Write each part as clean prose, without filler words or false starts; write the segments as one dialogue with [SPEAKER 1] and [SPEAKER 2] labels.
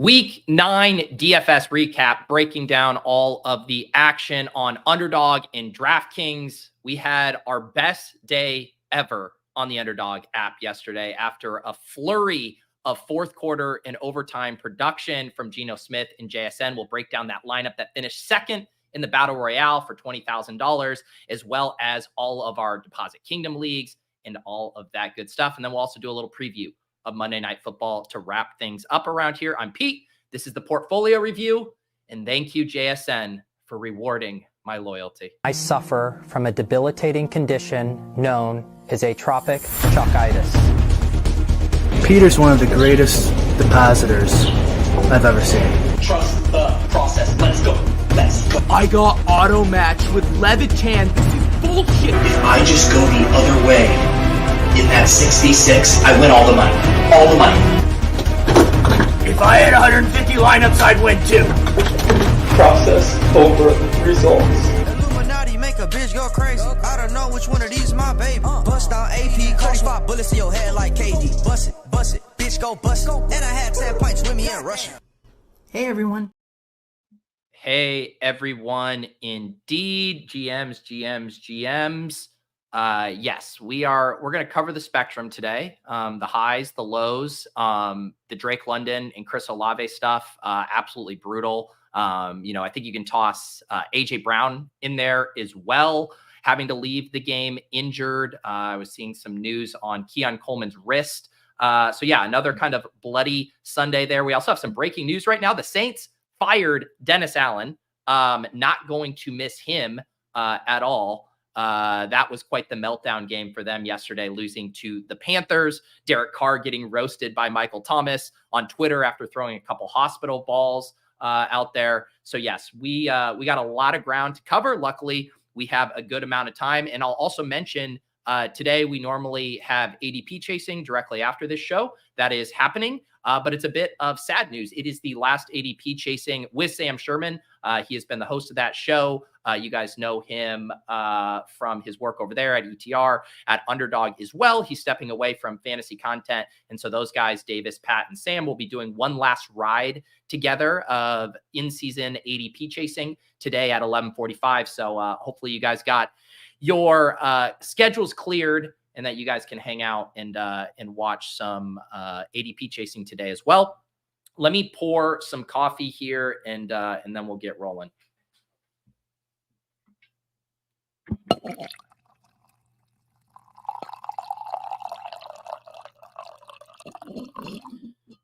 [SPEAKER 1] Week 9 DFS recap, breaking down all of the action on Underdog and DraftKings. We had our best day ever on the Underdog app yesterday after a flurry of fourth quarter and overtime production from Geno Smith and JSN. We'll break down that lineup that finished second in the Battle Royale for $20,000, as well as all of our Deposit Kingdom leagues and all of that good stuff. And then we'll also do a little preview of Monday Night Football to wrap things up around here. I'm Pete. This is the portfolio review. And thank you, JSN, for rewarding my loyalty.
[SPEAKER 2] I suffer from a debilitating condition known as atropic chalkitis.
[SPEAKER 3] Peter's one of the greatest depositors I've ever seen.
[SPEAKER 4] Trust the process. Let's go. Let's go.
[SPEAKER 5] I got auto matched with Levitan. This is bullshit.
[SPEAKER 4] If I just go the other way in that 66, I win all the money. All the money.
[SPEAKER 5] If I had 150 lineups, I'd win too.
[SPEAKER 4] Process over results.
[SPEAKER 6] Illuminati make a bitch go crazy. I don't know which one of these my baby. Bust down AP, 35 bullets in your head like KD. Bust it, bitch go bust it. And I had 10 pints with me in Russia.
[SPEAKER 5] Hey everyone.
[SPEAKER 1] Hey everyone, indeed. GMs. Yes, we're going to cover the spectrum today. The highs, the lows, the Drake London and Chris Olave stuff, absolutely brutal. I think you can toss AJ Brown in there as well, having to leave the game injured. I was seeing some news on Keon Coleman's wrist. Another kind of bloody Sunday there. We also have some breaking news right now. The Saints fired Dennis Allen, not going to miss him at all. That was quite the meltdown game for them yesterday, losing to the Panthers. Derek Carr getting roasted by Michael Thomas on Twitter after throwing a couple hospital balls out there. So yes, we got a lot of ground to cover. Luckily, we have a good amount of time. And I'll also mention today we normally have ADP chasing directly after this show. That is happening. But it's a bit of sad news. It is the last ADP chasing with Sam Sherman. He has been the host of that show. You guys know him from his work over there at ETR, at Underdog as well. He's stepping away from fantasy content. And so those guys, Davis, Pat, and Sam, will be doing one last ride together of in-season ADP chasing today at 11:45. So hopefully you guys got your schedules cleared and that you guys can hang out and watch some ADP chasing today as well. Let me pour some coffee here and then we'll get rolling.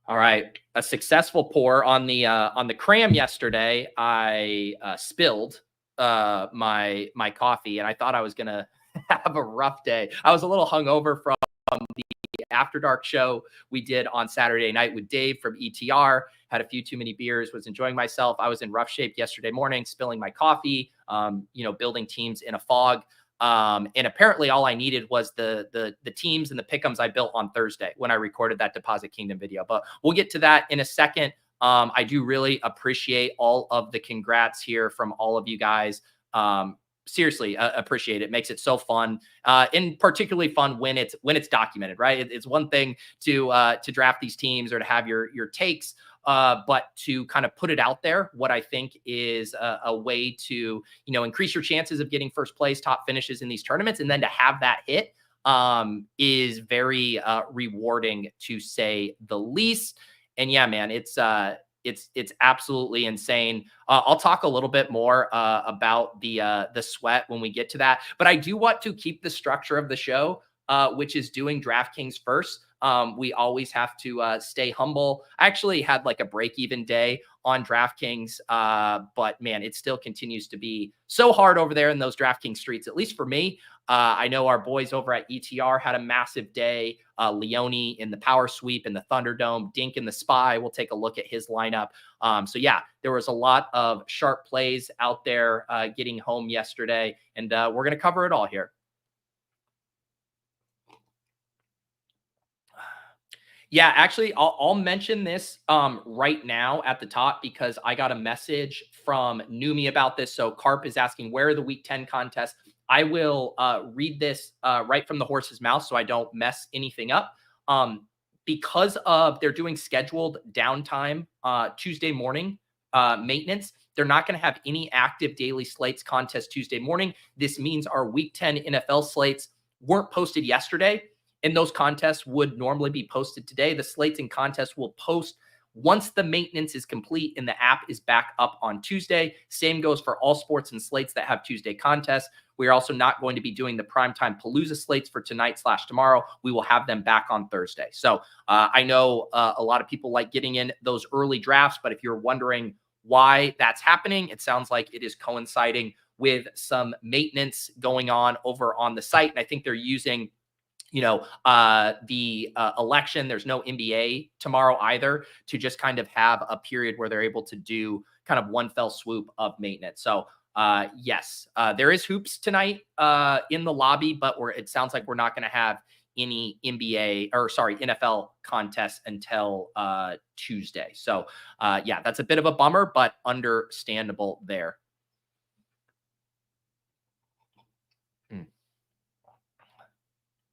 [SPEAKER 1] All right, a successful pour on the cram yesterday. I spilled my coffee, and I thought I was gonna have a rough day. I was a little hungover from the After Dark show we did on Saturday night with Dave from ETR. Had a few too many beers, was enjoying myself. I was in rough shape yesterday morning, spilling my coffee, building teams in a fog. And apparently all I needed was the teams and the pick'ems I built on Thursday when I recorded that Deposit Kingdom video. But we'll get to that in a second. I do really appreciate all of the congrats here from all of you guys. Seriously, appreciate it. Makes it so fun, and particularly fun when it's documented, right? It's one thing to draft these teams or to have your takes, but to kind of put it out there, what I think is a way to increase your chances of getting first place, top finishes in these tournaments, and then to have that hit is very rewarding, to say the least. And yeah, man, it's absolutely insane. I'll talk a little bit more about the sweat when we get to that, but I do want to keep the structure of the show, which is doing DraftKings first. We always have to stay humble. I actually had like a break-even day on DraftKings, but man, it still continues to be so hard over there in those DraftKings streets, at least for me. I know our boys over at ETR had a massive day. Leone in the power sweep in the Thunderdome, Dink in the spy. We'll take a look at his lineup. So yeah, there was a lot of sharp plays out there getting home yesterday, and we're going to cover it all here. Yeah, actually, I'll mention this right now at the top because I got a message from Numi about this. So Carp is asking, where are the Week 10 contests? I will read this right from the horse's mouth so I don't mess anything up. because of they're doing scheduled downtime Tuesday morning maintenance. They're not going to have any active daily slates contest Tuesday morning. This means our Week 10 NFL slates weren't posted yesterday, and those contests would normally be posted today. The slates and contests will post once the maintenance is complete and the app is back up on Tuesday. Same goes for all sports and slates that have Tuesday contests. We are also not going to be doing the primetime Palooza slates for tonight/tomorrow. We will have them back on Thursday. So I know a lot of people like getting in those early drafts, but if you're wondering why that's happening, it sounds like it is coinciding with some maintenance going on over on the site. And I think they're using the election. There's no NBA tomorrow either, to just kind of have a period where they're able to do kind of one fell swoop of maintenance. So yes, there is hoops tonight in the lobby, but it sounds like we're not going to have any NFL contests until Tuesday. So yeah, that's a bit of a bummer, but understandable there.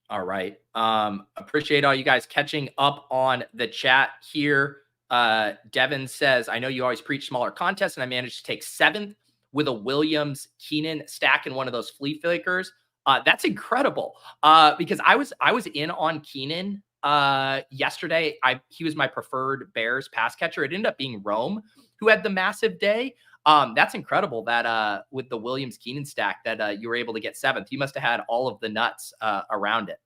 [SPEAKER 1] All right. Appreciate all you guys catching up on the chat here. Devin says, I know you always preach smaller contests, and I managed to take 7th with a Williams Keenan stack in one of those flea flickers. That's incredible. Because I was in on Keenan yesterday. He was my preferred Bears pass catcher. It ended up being Rome who had the massive day. That's incredible that with the Williams Keenan stack that you were able to get 7th. You must have had all of the nuts around it.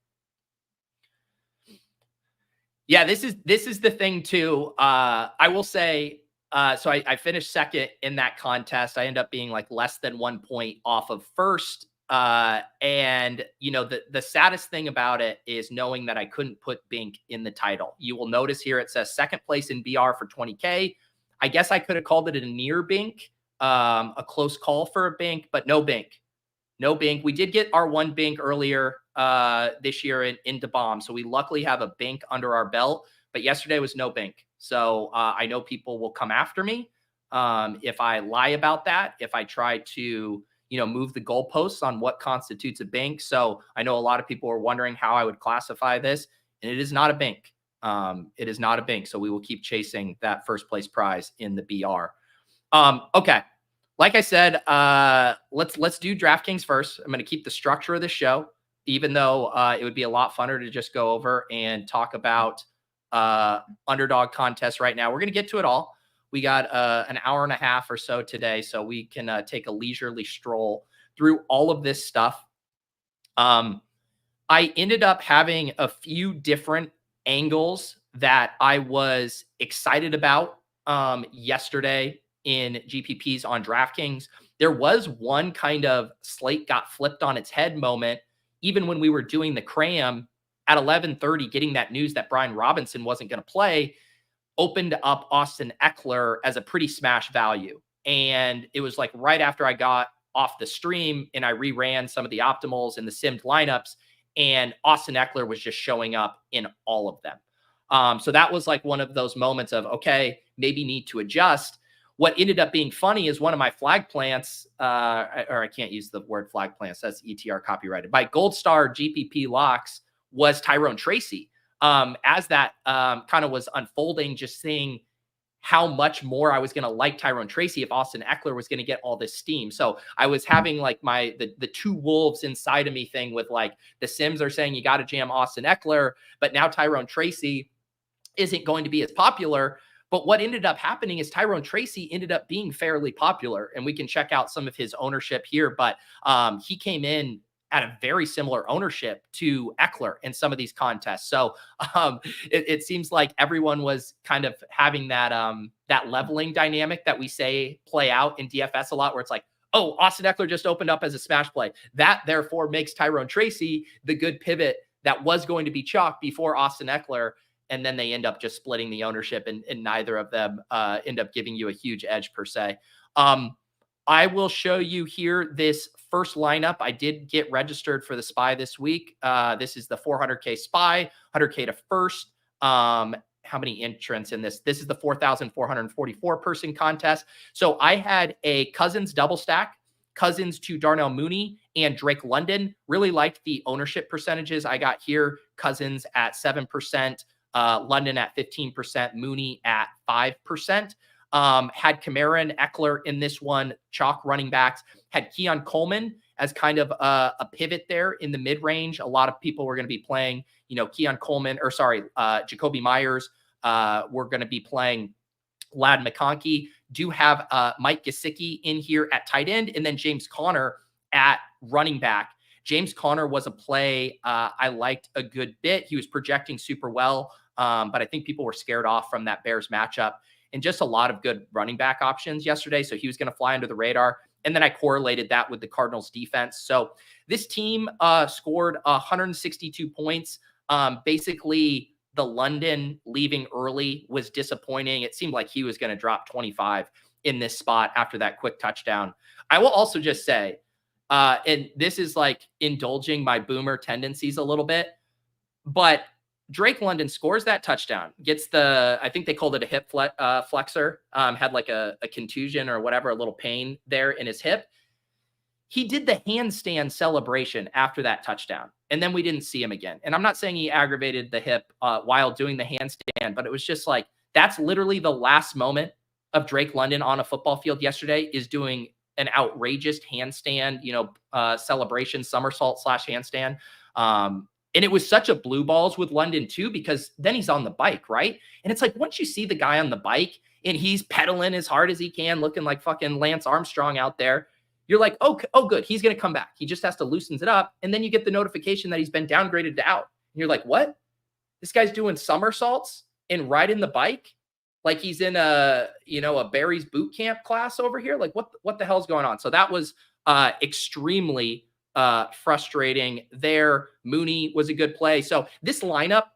[SPEAKER 1] Yeah, this is the thing too. I will say, so I finished 2nd in that contest. I ended up being like less than 1 point off of 1st. And the saddest thing about it is knowing that I couldn't put Bink in the title. You will notice here it says 2nd place in BR for 20K. I guess I could have called it a near Bink, a close call for a Bink, but no Bink. No Bink. We did get our 1 Bink earlier this year in DeVon, so we luckily have a Bink under our belt, but yesterday was no Bink. So I know people will come after me if I lie about that, if I try to move the goalposts on what constitutes a Bink. So I know a lot of people are wondering how I would classify this, and it is not a Bink. It is not a Bink. So we will keep chasing that 1st place prize in the BR. Okay. Like I said, let's do DraftKings first. I'm going to keep the structure of the show, even though it would be a lot funner to just go over and talk about underdog contests right now. We're going to get to it all. We got an hour and a half or so today, so we can take a leisurely stroll through all of this stuff. I ended up having a few different angles that I was excited about yesterday in GPPs on DraftKings. There was one kind of slate got flipped on its head moment, even when we were doing the cram at 11:30, getting that news that Brian Robinson wasn't going to play, opened up Austin Eckler as a pretty smash value. And it was like right after I got off the stream and I reran some of the optimals and the simmed lineups, and Austin Eckler was just showing up in all of them. So that was like one of those moments of, okay, maybe need to adjust. What ended up being funny is one of my flag plants, or I can't use the word flag plants, that's ETR copyrighted, by Gold Star GPP locks was Tyrone Tracy. As that kind of was unfolding, just seeing how much more I was going to like Tyrone Tracy if Austin Eckler was going to get all this steam. So I was having like the two wolves inside of me thing with like the Sims are saying you got to jam Austin Eckler, but now Tyrone Tracy isn't going to be as popular. But what ended up happening is Tyrone Tracy ended up being fairly popular, and we can check out some of his ownership here. But he came in at a very similar ownership to Eckler in some of these contests. So it seems like everyone was kind of having that that leveling dynamic that we say play out in DFS a lot, where it's like, oh, Austin Eckler just opened up as a smash play. That therefore makes Tyrone Tracy the good pivot that was going to be chalk before Austin Eckler. And then they end up just splitting the ownership, and neither of them end up giving you a huge edge per se. I will show you here this first lineup. I did get registered for the SPY this week. This is the 400K SPY, 100K to first. How many entrants in this? This is the 4,444 person contest. So I had a Cousins double stack, Cousins to Darnell Mooney and Drake London. Really liked the ownership percentages I got here. Cousins at 7%. London at 15%, Mooney at 5%. Had Kamara and Eckler in this one, chalk running backs. Had Keon Coleman as kind of a pivot there in the mid-range. A lot of people were going to be playing, Keon Coleman, Jacoby Myers. We're going to be playing Ladd McConkey. Do have Mike Gesicki in here at tight end, and then James Conner at running back. James Conner was a play I liked a good bit. He was projecting super well, but I think people were scared off from that Bears matchup, and just a lot of good running back options yesterday. So he was going to fly under the radar. And then I correlated that with the Cardinals defense. So this team scored 162 points. Basically, the London leaving early was disappointing. It seemed like he was going to drop 25 in this spot after that quick touchdown. I will also just say, and this is like indulging my boomer tendencies a little bit, but Drake London scores that touchdown, gets I think they called it a hip flexor, had like a contusion or whatever, a little pain there in his hip. He did the handstand celebration after that touchdown, and then we didn't see him again. And I'm not saying he aggravated the hip while doing the handstand, but it was just like, that's literally the last moment of Drake London on a football field yesterday, is doing an outrageous handstand, celebration, somersault / handstand. And it was such a blue balls with London too, because then he's on the bike, right? And it's like, once you see the guy on the bike and he's pedaling as hard as he can, looking like fucking Lance Armstrong out there, you're like, oh, good, he's going to come back. He just has to loosen it up. And then you get the notification that he's been downgraded to out. And you're like, what? This guy's doing somersaults and riding the bike like he's in a Barry's boot camp class over here. Like, what the hell's going on? So that was extremely frustrating there. Mooney was a good play. So this lineup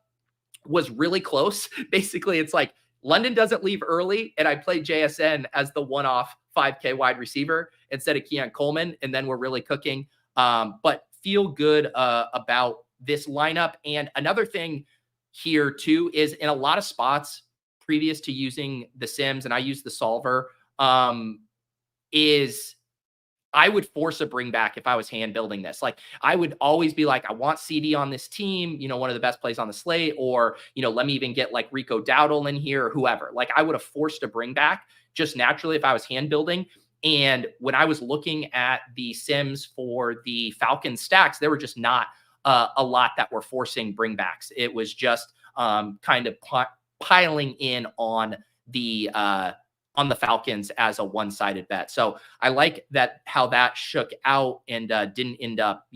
[SPEAKER 1] was really close. Basically, it's like London doesn't leave early, and I played JSN as the one-off 5K wide receiver instead of Keon Coleman, and then we're really cooking. But feel good about this lineup. And another thing here too is, in a lot of spots previous to using the Sims, and I use the solver, is I would force a bring back if I was hand building this. Like, I would always be like, I want CD on this team, one of the best plays on the slate, or, let me even get like Rico Dowdle in here, or whoever. Like, I would have forced a bring back just naturally if I was hand building. And when I was looking at the Sims for the Falcons stacks, there were just not a lot that were forcing bring backs. It was just kind of piling in on the Falcons as a one-sided bet. So I like how that shook out and didn't end up,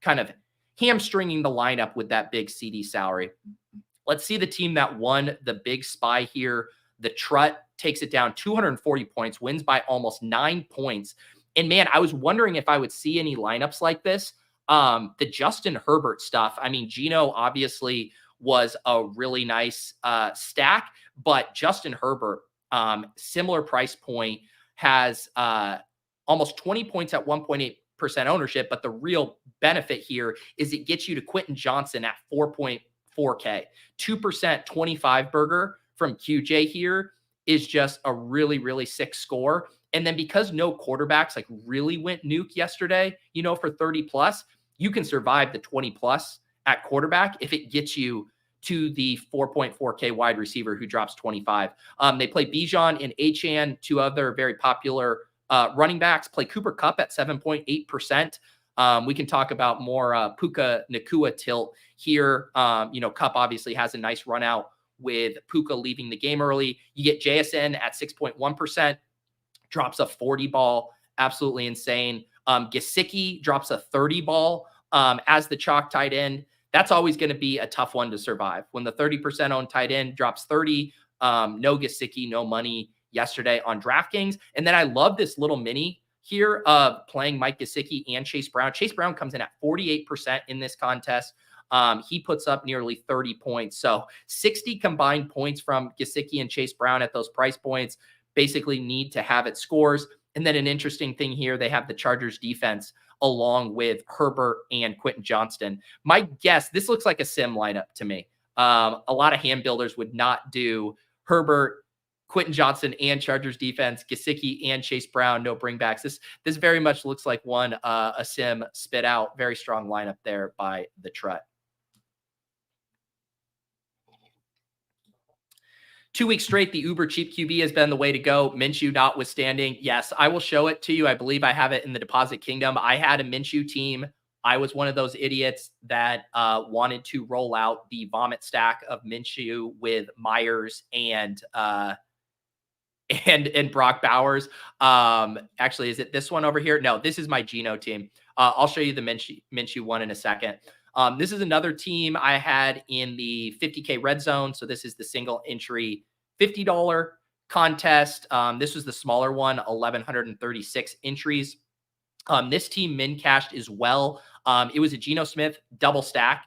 [SPEAKER 1] kind of hamstringing the lineup with that big CD salary. Let's see the team that won the big spy here. The Trut takes it down 240 points, wins by almost 9 points. And man, I was wondering if I would see any lineups like this. The Justin Herbert stuff. I mean, Geno obviously was a really nice stack, but Justin Herbert, similar price point, has almost 20 points at 1.8% ownership. But the real benefit here is it gets you to Quentin Johnson at 4.4K. 2% 25 burger from QJ here is just a really, really sick score. And then because no quarterbacks like really went nuke yesterday, for 30 plus, you can survive the 20 plus at quarterback if it gets you to the 4.4K wide receiver who drops 25. They play Bijan and Achane, two other very popular running backs. Play Cooper Kupp at 7.8%. We can talk about more Puka Nacua tilt here. Kupp obviously has a nice run out with Puka leaving the game early. You get JSN at 6.1%, drops a 40 ball, absolutely insane. Gesicki drops a 30 ball as the chalk tight end. That's always going to be a tough one to survive. When the 30% owned tight end drops 30, no Gesicki, no money yesterday on DraftKings. And then I love this little mini here of playing Mike Gesicki and Chase Brown. Chase Brown comes in at 48% in this contest. He puts up nearly 30 points. So 60 combined points from Gesicki and Chase Brown at those price points. Basically need to have it scores. And then an interesting thing here, they have the Chargers defense along with Herbert and Quentin Johnston. My guess, this looks like a sim lineup to me. A lot of hand builders would not do Herbert, Quentin Johnston, and Chargers defense, Gesicki and Chase Brown, no bringbacks. This very much looks like one a sim spit out. Very strong lineup there by the Trut. 2 weeks straight, the uber cheap QB has been the way to go. Minshew notwithstanding. Yes, I will show it to you. I believe I have it in the Deposit Kingdom. I had a Minshew team. I was one of those idiots that wanted to roll out the vomit stack of Minshew with Myers and Brock Bowers. Actually, is it this one over here? No, this is my Geno team. I'll show you the Minshew one in a second. This is another team I had in the 50K red zone. So this is the single entry $50 contest. This was the smaller one, 1,136 entries. This team min cashed as well. It was a Geno Smith double stack.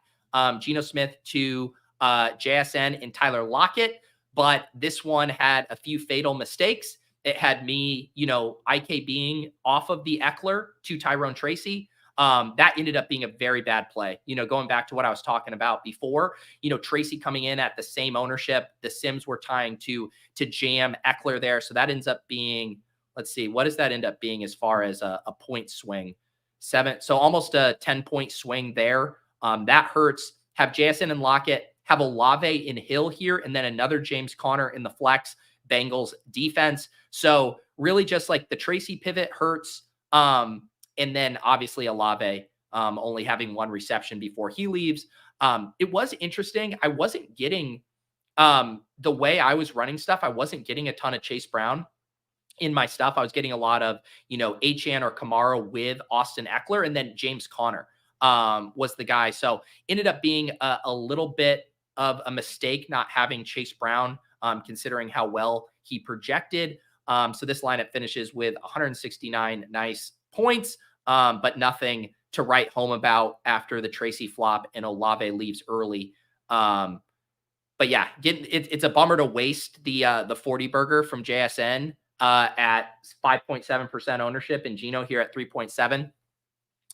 [SPEAKER 1] Geno Smith to JSN and Tyler Lockett. But this one had a few fatal mistakes. It had me, IK being off of the Eckler to Tyrone Tracy. That ended up being a very bad play. Going back to what I was talking about before, Tracy coming in at the same ownership, the Sims were trying to jam Eckler there. So that ends up being, let's see, what does that end up being as far as a point swing? 7. So almost a 10-point swing there. That hurts. Have JSN and Lockett, have Olave and Hill here, and then another James Conner in the flex. Bengals defense. So really just like the Tracy pivot hurts. And then obviously Olave only having one reception before he leaves. It was interesting. I wasn't getting the way I was running stuff. I wasn't getting a ton of Chase Brown in my stuff. I was getting a lot of, Achane or Kamara with Austin Eckler, and then James Conner was the guy. So ended up being a little bit of a mistake not having Chase Brown, considering how well he projected. So this lineup finishes with 169 nice points, but nothing to write home about after the Tracy flop and Olave leaves early. But yeah, it's a bummer to waste the 40 burger from JSN at 5.7% ownership and Geno here at 3.7.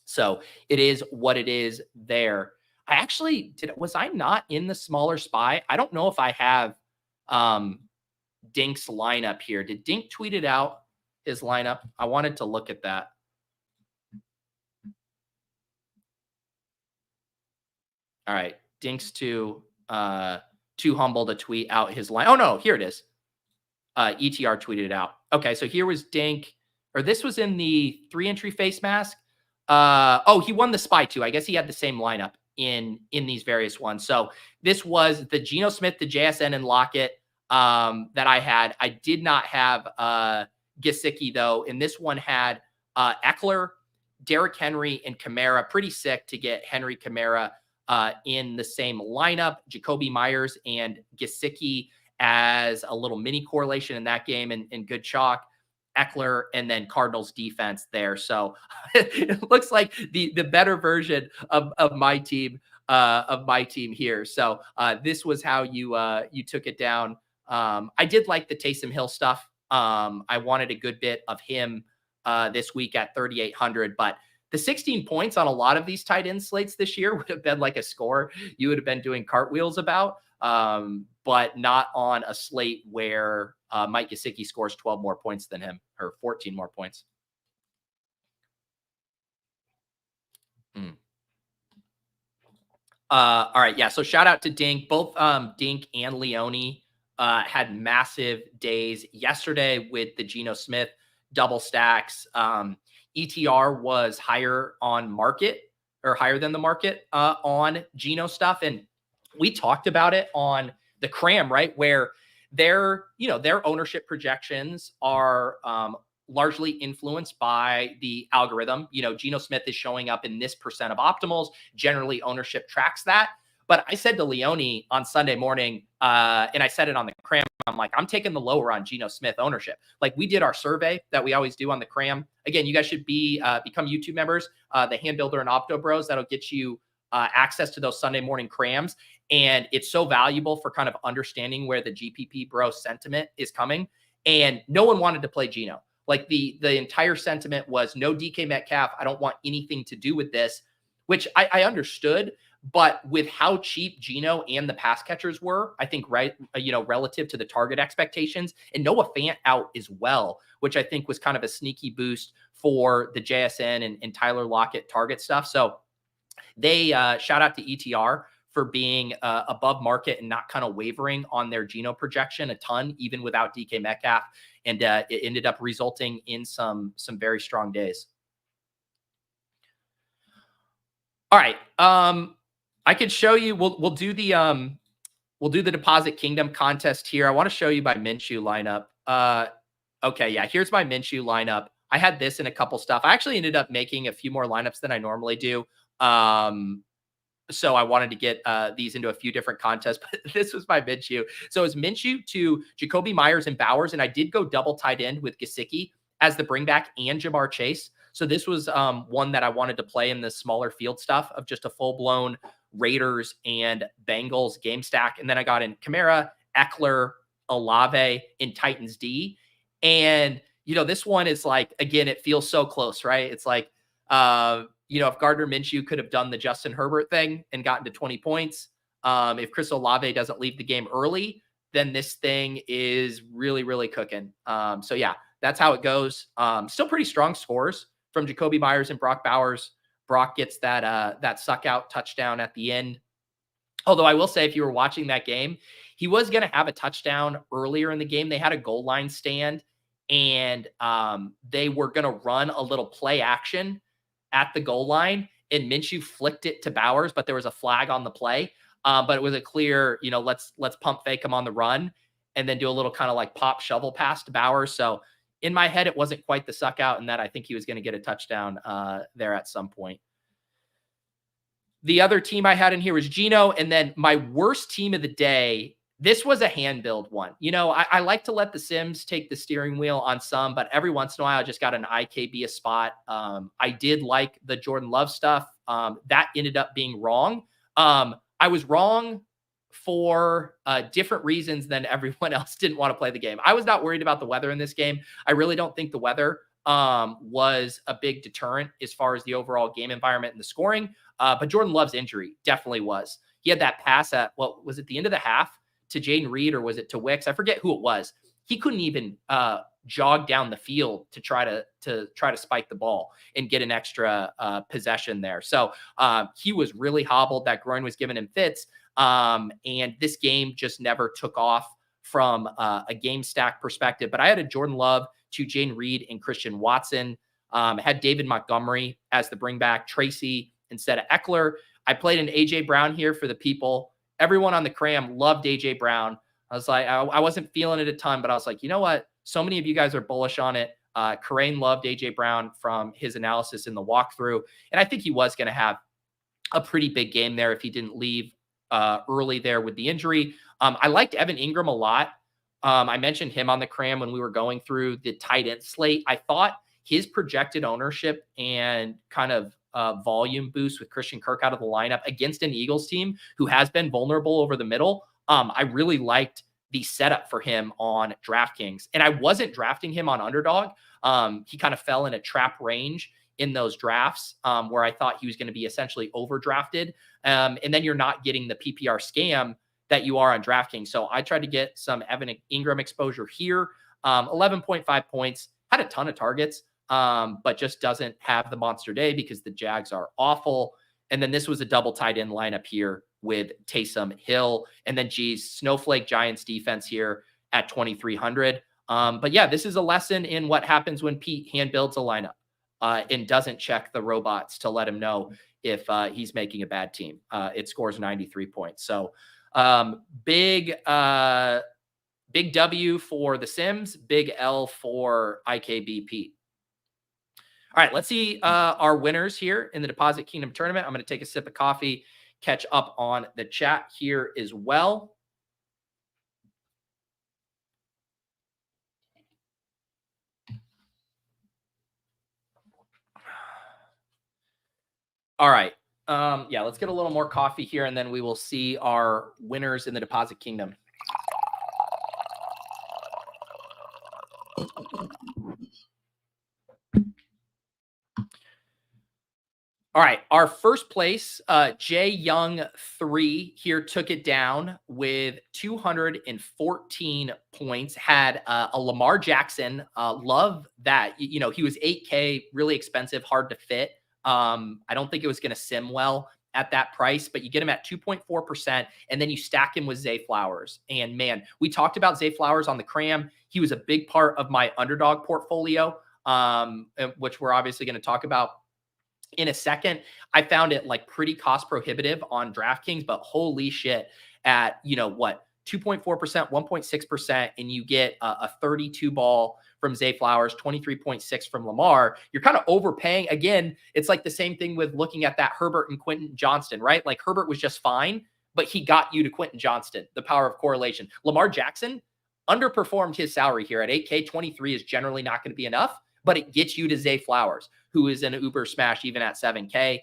[SPEAKER 1] So it is what it is there. I actually was I not in the smaller spy? I don't know if I have Dink's lineup here. Did Dink tweet it out, his lineup? I wanted to look at that. All right. Dink's too humble to tweet out his line. Oh no, here it is. ETR tweeted it out. Okay, so here was Dink, or this was in the 3-entry face mask. He won the spy too. I guess he had the same lineup in these various ones. So this was the Geno Smith, the JSN and Lockett that I had. I did not have Gesicki though. And this one had Eckler, Derrick Henry, and Kamara. Pretty sick to get Henry, Kamara in the same lineup. Jacoby Myers and Gesicki as a little mini correlation in that game, and good chalk. Eckler and then Cardinals defense there. So it looks like the better version of my team here. So this was how you took it down. I did like the Taysom Hill stuff. I wanted a good bit of him this week at 3,800, but the 16 points on a lot of these tight end slates this year would have been like a score you would have been doing cartwheels about, but not on a slate where Mike Gesicki scores 12 more points than him, or 14 more points. All right. Yeah. So shout out to Dink. Both Dink and Leone had massive days yesterday with the Geno Smith double stacks. ETR was higher on market, or higher than the market on Geno stuff. And we talked about it on the cram, right? Where their ownership projections are largely influenced by the algorithm. Geno Smith is showing up in this percent of optimals. Generally, ownership tracks that. But I said to Leone on Sunday morning, and I said it on the cram, I'm like, I'm taking the lower on Geno Smith ownership. Like, we did our survey that we always do on the cram. Again, you guys should become YouTube members, the Hand Builder and Opto Bros. That'll get you access to those Sunday morning crams. And it's so valuable for kind of understanding where the GPP bro sentiment is coming. And no one wanted to play Geno. Like the entire sentiment was no DK Metcalf. I don't want anything to do with this, which I understood. But with how cheap Geno and the pass catchers were, I think, right, relative to the target expectations, and Noah Fant out as well, which I think was kind of a sneaky boost for the JSN and Tyler Lockett target stuff. So they shout out to ETR for being above market and not kind of wavering on their Geno projection a ton, even without DK Metcalf. And it ended up resulting in some very strong days. All right. I could show you, we'll do the Deposit Kingdom contest here. I want to show you my Minshew lineup. Okay. Yeah. Here's my Minshew lineup. I had this in a couple stuff. I actually ended up making a few more lineups than I normally do. So I wanted to get these into a few different contests, but this was my Minshew. So it was Minshew to Jacoby Myers and Bowers, and I did go double tight end with Gesicki as the bringback and Jamar Chase. So this was one that I wanted to play in the smaller field stuff of just a full-blown Raiders and Bengals game stack. And then I got in Kamara, Eckler, Olave in Titans D. And, this one is like, again, it feels so close, right? It's like, if Gardner Minshew could have done the Justin Herbert thing and gotten to 20 points, if Chris Olave doesn't leave the game early, then this thing is really, really cooking. So yeah, that's how it goes. Still pretty strong scores from Jacoby Myers and Brock Bowers. Brock gets that suck out touchdown at the end. Although I will say, if you were watching that game, he was going to have a touchdown earlier in the game. They had a goal line stand, and they were going to run a little play action at the goal line, and Minshew flicked it to Bowers, but there was a flag on the play. But it was a clear, let's pump fake him on the run and then do a little kind of like pop shovel pass to Bowers. So in my head, it wasn't quite the suck out, and that I think he was going to get a touchdown there at some point. The other team I had in here was Geno, and then my worst team of the day. This was a hand build one. I like to let the Sims take the steering wheel on some, but every once in a while, I just got an IKB a spot. I did like the Jordan Love stuff. That ended up being wrong. I was wrong for different reasons than everyone else didn't want to play the game. I was not worried about the weather in this game. I really don't think the weather was a big deterrent as far as the overall game environment and the scoring. But Jordan Love's injury definitely was. He had that pass at, was it the end of the half to Jaden Reed, or was it to Wicks? I forget who it was. He couldn't even jog down the field to try to spike the ball and get an extra possession there. So he was really hobbled. That groin was giving him fits. And this game just never took off from a game stack perspective. But I had a Jordan Love to Jaden Reed and Christian Watson. Had David Montgomery as the bringback, Tracy instead of Eckler. I played an AJ Brown here for the people. Everyone on the cram loved AJ Brown. I was like, I wasn't feeling it a ton, but I was like, you know what? So many of you guys are bullish on it. Karain loved AJ Brown from his analysis in the walkthrough. And I think he was going to have a pretty big game there if he didn't leave early there with the injury. I liked Evan Ingram a lot. I mentioned him on the cram when we were going through the tight end slate. I thought his projected ownership and kind of volume boost with Christian Kirk out of the lineup against an Eagles team who has been vulnerable over the middle. I really liked the setup for him on DraftKings, and I wasn't drafting him on Underdog. He kind of fell in a trap range in those drafts where I thought he was going to be essentially overdrafted. And then you're not getting the PPR scam that you are on DraftKings. So I tried to get some Evan Ingram exposure here. 11.5 points, had a ton of targets. But just doesn't have the monster day because the Jags are awful. And then this was a double tight end lineup here with Taysom Hill. And then, Snowflake Giants defense here at 2,300. But yeah, this is a lesson in what happens when Pete hand builds a lineup and doesn't check the robots to let him know if he's making a bad team. It scores 93 points. So big W for the Sims, big L for IKB Pete. All right, let's see our winners here in the Deposit Kingdom tournament. I'm going to take a sip of coffee, catch up on the chat here as well. All right. Yeah, let's get a little more coffee here, and then we will see our winners in the Deposit Kingdom. All right, our first place, Jay Young 3 here took it down with 214 points. Had a Lamar Jackson. Love that. He was $8K, really expensive, hard to fit. I don't think it was going to sim well at that price, but you get him at 2.4%, and then you stack him with Zay Flowers. And man, we talked about Zay Flowers on the cram. He was a big part of my underdog portfolio, which we're obviously going to talk about in a second. I found it like pretty cost prohibitive on DraftKings, but holy shit, at 2.4%, 1.6%, and you get a 32 ball from Zay Flowers, 23.6 from Lamar. You're kind of overpaying. Again, it's like the same thing with looking at that Herbert and Quentin Johnston, right? Like Herbert was just fine, but he got you to Quentin Johnston, the power of correlation. Lamar Jackson underperformed his salary here at 8K. 23 is generally not going to be enough, but it gets you to Zay Flowers, who is an uber smash even at 7K.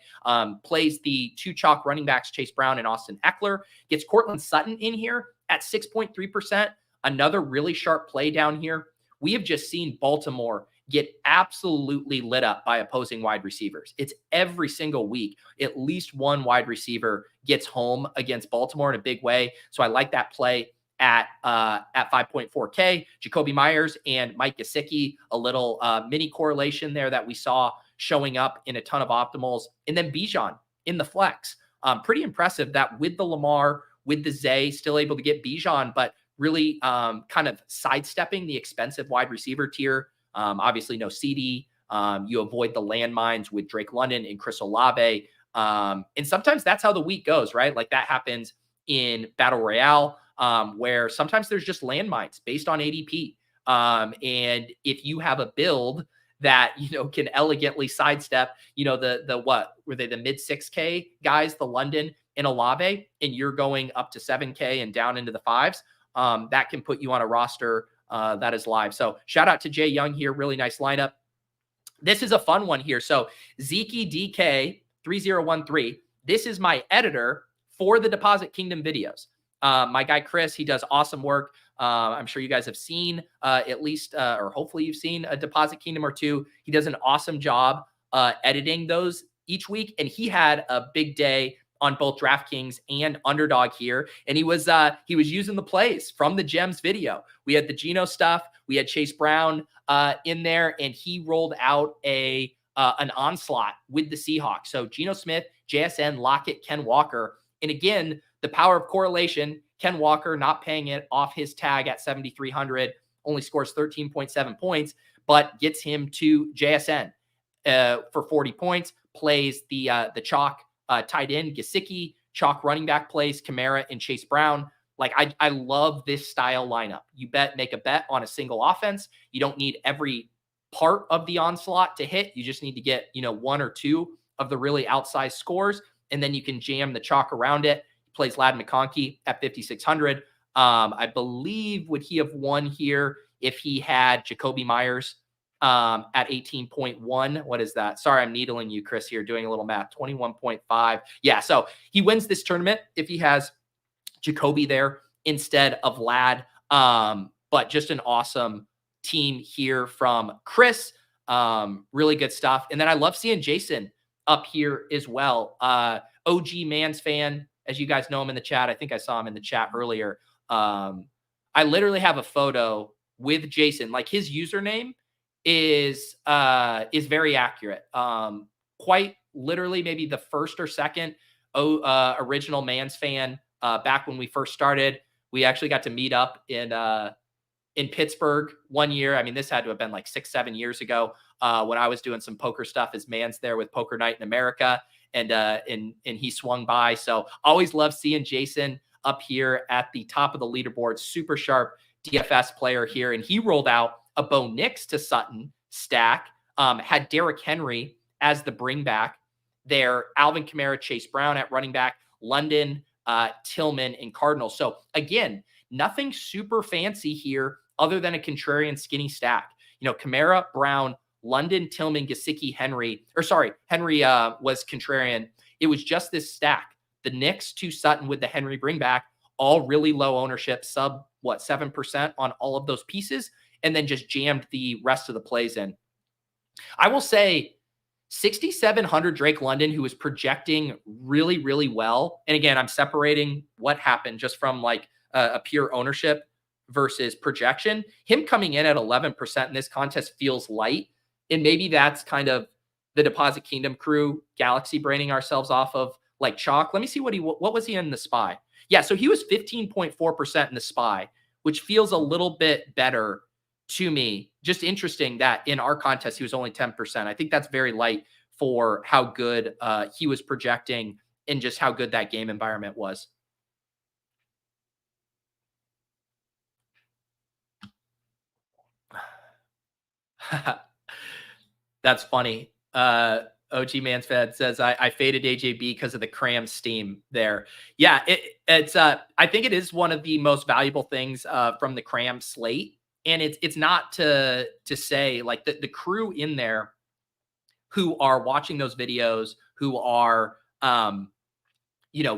[SPEAKER 1] Plays the two chalk running backs, Chase Brown and Austin Eckler. Gets Courtland Sutton in here at 6.3%. Another really sharp play down here. We have just seen Baltimore get absolutely lit up by opposing wide receivers. It's every single week. At least one wide receiver gets home against Baltimore in a big way. So I like that play at 5.4K. Jakobi Meyers and Mike Gesicki, a little mini correlation there that we saw showing up in a ton of optimals. And then Bijan in the flex. Pretty impressive that with the Lamar, with the Zay, still able to get Bijan, but really kind of sidestepping the expensive wide receiver tier. Obviously no CD. You avoid the landmines with Drake London and Chris Olave. And sometimes that's how the week goes, right? Like that happens in Battle Royale, where sometimes there's just landmines based on ADP. And if you have a build that, can elegantly sidestep, what were they, the mid 6K guys, the London and Olave, and you're going up to 7K and down into the 5s, that can put you on a roster that is live. So shout out to Jay Young here. Really nice lineup. This is a fun one here. So Zeke DK 3013. This is my editor for the Deposit Kingdom videos. My guy, Chris, he does awesome work. I'm sure you guys have seen at least, or hopefully you've seen a Deposit Kingdom or two. He does an awesome job editing those each week. And he had a big day on both DraftKings and Underdog here. And he was using the plays from the Gems video. We had the Geno stuff. We had Chase Brown in there, and he rolled out an onslaught with the Seahawks. So Geno Smith, JSN, Lockett, Ken Walker. And again, the power of correlation. Ken Walker not paying it off his tag at 7,300, only scores 13.7 points, but gets him to JSN for 40 points, plays the chalk tight end, Gesicki, chalk running back plays, Kamara and Chase Brown. Like I love this style lineup. You make a bet on a single offense. You don't need every part of the onslaught to hit. You just need to get, one or two of the really outsized scores, and then you can jam the chalk around it. He plays Ladd McConkey at 5,600. I believe would he have won here if he had Jakobi Meyers at 18.1. What is that? Sorry, I'm needling you, Chris, here, doing a little math. 21.5. Yeah, so he wins this tournament if he has Jakobi there instead of Ladd. But just an awesome team here from Chris. Really good stuff. And then I love seeing Jason up here as well. OG Mans fan, as you guys know him in the chat. I think I saw him in the chat earlier. I literally have a photo with Jason. Like his username is very accurate. Quite literally maybe the first or second original Mans fan back when we first started. We actually got to meet up in Pittsburgh one year. I mean, this had to have been like 6-7 years ago when I was doing some poker stuff as Mans there with Poker Night in America, and he swung by. So always love seeing Jason up here at the top of the leaderboard. Super sharp DFS player here, and he rolled out a Bo Nix to Sutton stack, had Derrick Henry as the bring back there, Alvin Kamara, Chase Brown at running back, London, Tillman, and Cardinals. So again, nothing super fancy here other than a contrarian skinny stack. Kamara, Brown, London, Tillman, Gesicki, Henry was contrarian. It was just this stack. The Knicks to Sutton with the Henry bring back, all really low ownership, sub 7% on all of those pieces, and then just jammed the rest of the plays in. I will say 6,700 Drake London, who was projecting really, really well. And again, I'm separating what happened just from like a pure ownership versus projection. Him coming in at 11% in this contest feels light. And maybe that's kind of the Deposit Kingdom crew galaxy braining ourselves off of like chalk. Let me see what was he in the SPY? Yeah, so he was 15.4% in the SPY, which feels a little bit better to me. Just interesting that in our contest, he was only 10%. I think that's very light for how good he was projecting and just how good that game environment was. That's funny. OG Mansfed says, I faded AJB because of the cram steam there. Yeah, it's I think it is one of the most valuable things from the cram slate. And it's not to say like the crew in there who are watching those videos, who are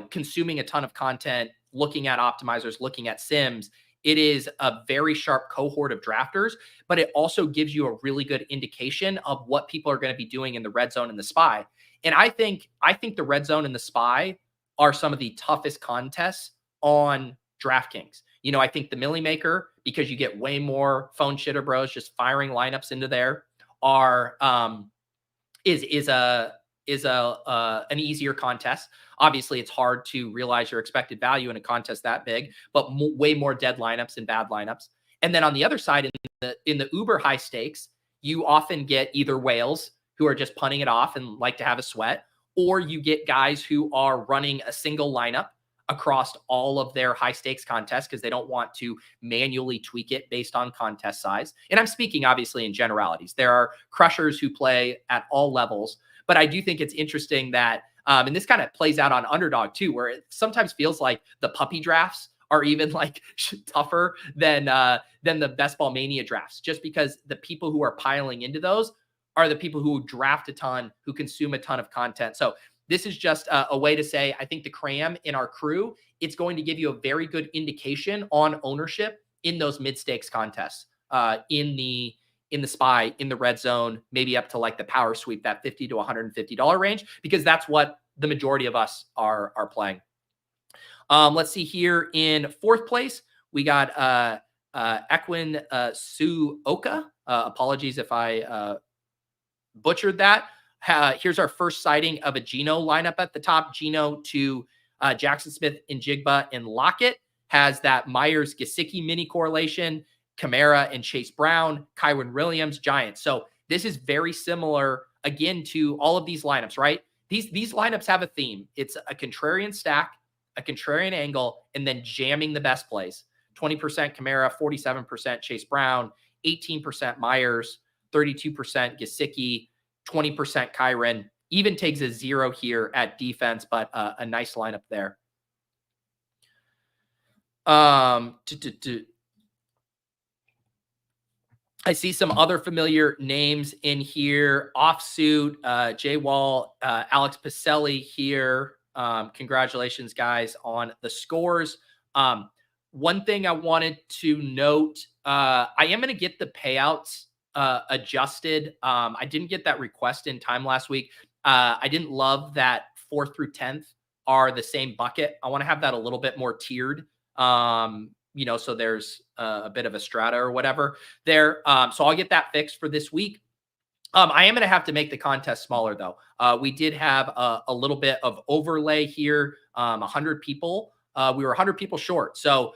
[SPEAKER 1] consuming a ton of content, looking at optimizers, looking at sims. It is a very sharp cohort of drafters, but it also gives you a really good indication of what people are going to be doing in the red zone and the SPY. And I think the red zone and the SPY are some of the toughest contests on DraftKings. I think the Millie Maker, because you get way more phone shitter bros just firing lineups into there, are is an easier contest. Obviously, it's hard to realize your expected value in a contest that big, but way more dead lineups and bad lineups. And then on the other side, in the uber high stakes, you often get either whales who are just punting it off and like to have a sweat, or you get guys who are running a single lineup across all of their high stakes contests because they don't want to manually tweak it based on contest size. And I'm speaking obviously in generalities. There are crushers who play at all levels, but I do think it's interesting that, and this kind of plays out on Underdog too, where it sometimes feels like the puppy drafts are even like tougher than the Best Ball Mania drafts, just because the people who are piling into those are the people who draft a ton, who consume a ton of content. So this is just a way to say, I think the cram in our crew, it's going to give you a very good indication on ownership in those mid-stakes contests, in the SPY, in the red zone, maybe up to like the power sweep, that $50 to $150 range, because that's what the majority of us are playing. Let's see here in fourth place, we got Equin Suoka. Apologies if I butchered that. Here's our first sighting of a Geno lineup at the top. Geno to Jaxon Smith-Njigba and Lockett has that Myers Gesicki mini correlation. Kamara and Chase Brown, Kyron Williams, Giants. So this is very similar again to all of these lineups, right? These lineups have a theme. It's a contrarian stack, a contrarian angle, and then jamming the best plays. 20% Kamara, 47% Chase Brown, 18% Myers, 32% Gesicki, 20% Kyron. Even takes a 0 here at defense, but a nice lineup there. I see some other familiar names in here. Offsuit, Jay Wall, Alex Pacelli here. Congratulations, guys, on the scores. One thing I wanted to note, I am going to get the payouts adjusted. I didn't get that request in time last week. I didn't love that 4th through 10th are the same bucket. I want to have that a little bit more tiered. So there's a bit of a strata or whatever there. So I'll get that fixed for this week. I am going to have to make the contest smaller though. We did have a little bit of overlay here. 100 people. We were 100 people short. So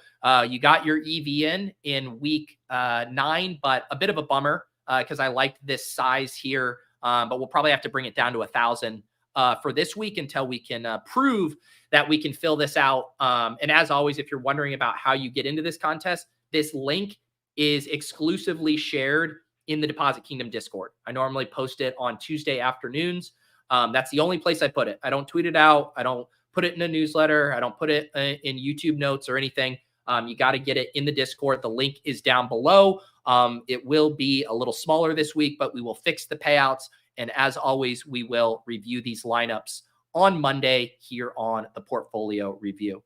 [SPEAKER 1] you got your EV in week 9, but a bit of a bummer because I liked this size here. But we'll probably have to bring it down to 1,000 for this week until we can prove that we can fill this out. And as always, if you're wondering about how you get into this contest, this link is exclusively shared in the Deposit Kingdom Discord. I normally post it on Tuesday afternoons. That's the only place I put it. I don't tweet it out. I don't put it in a newsletter. I don't put it in YouTube notes or anything. You got to get it in the Discord. The link is down below. It will be a little smaller this week, but we will fix the payouts. And as always, we will review these lineups on Monday here on the Portfolio Review.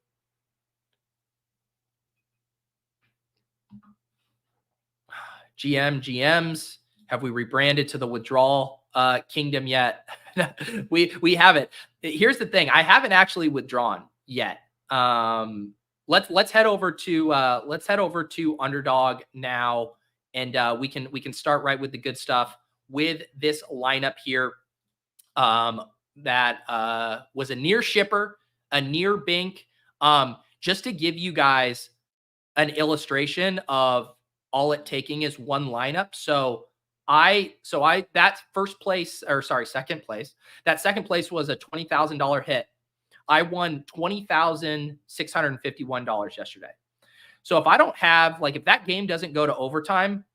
[SPEAKER 1] GMs, have we rebranded to the Withdrawal Kingdom yet? we haven't. Here's the thing. I haven't actually withdrawn yet. Let's head over to Underdog now, and we can start right with the good stuff with this lineup here. that was a near shipper, a near bink, just to give you guys an illustration of all it taking is one lineup. That second place, that second place was a $20,000 hit. I won $20,651 yesterday. So if I don't have, like, if that game doesn't go to overtime,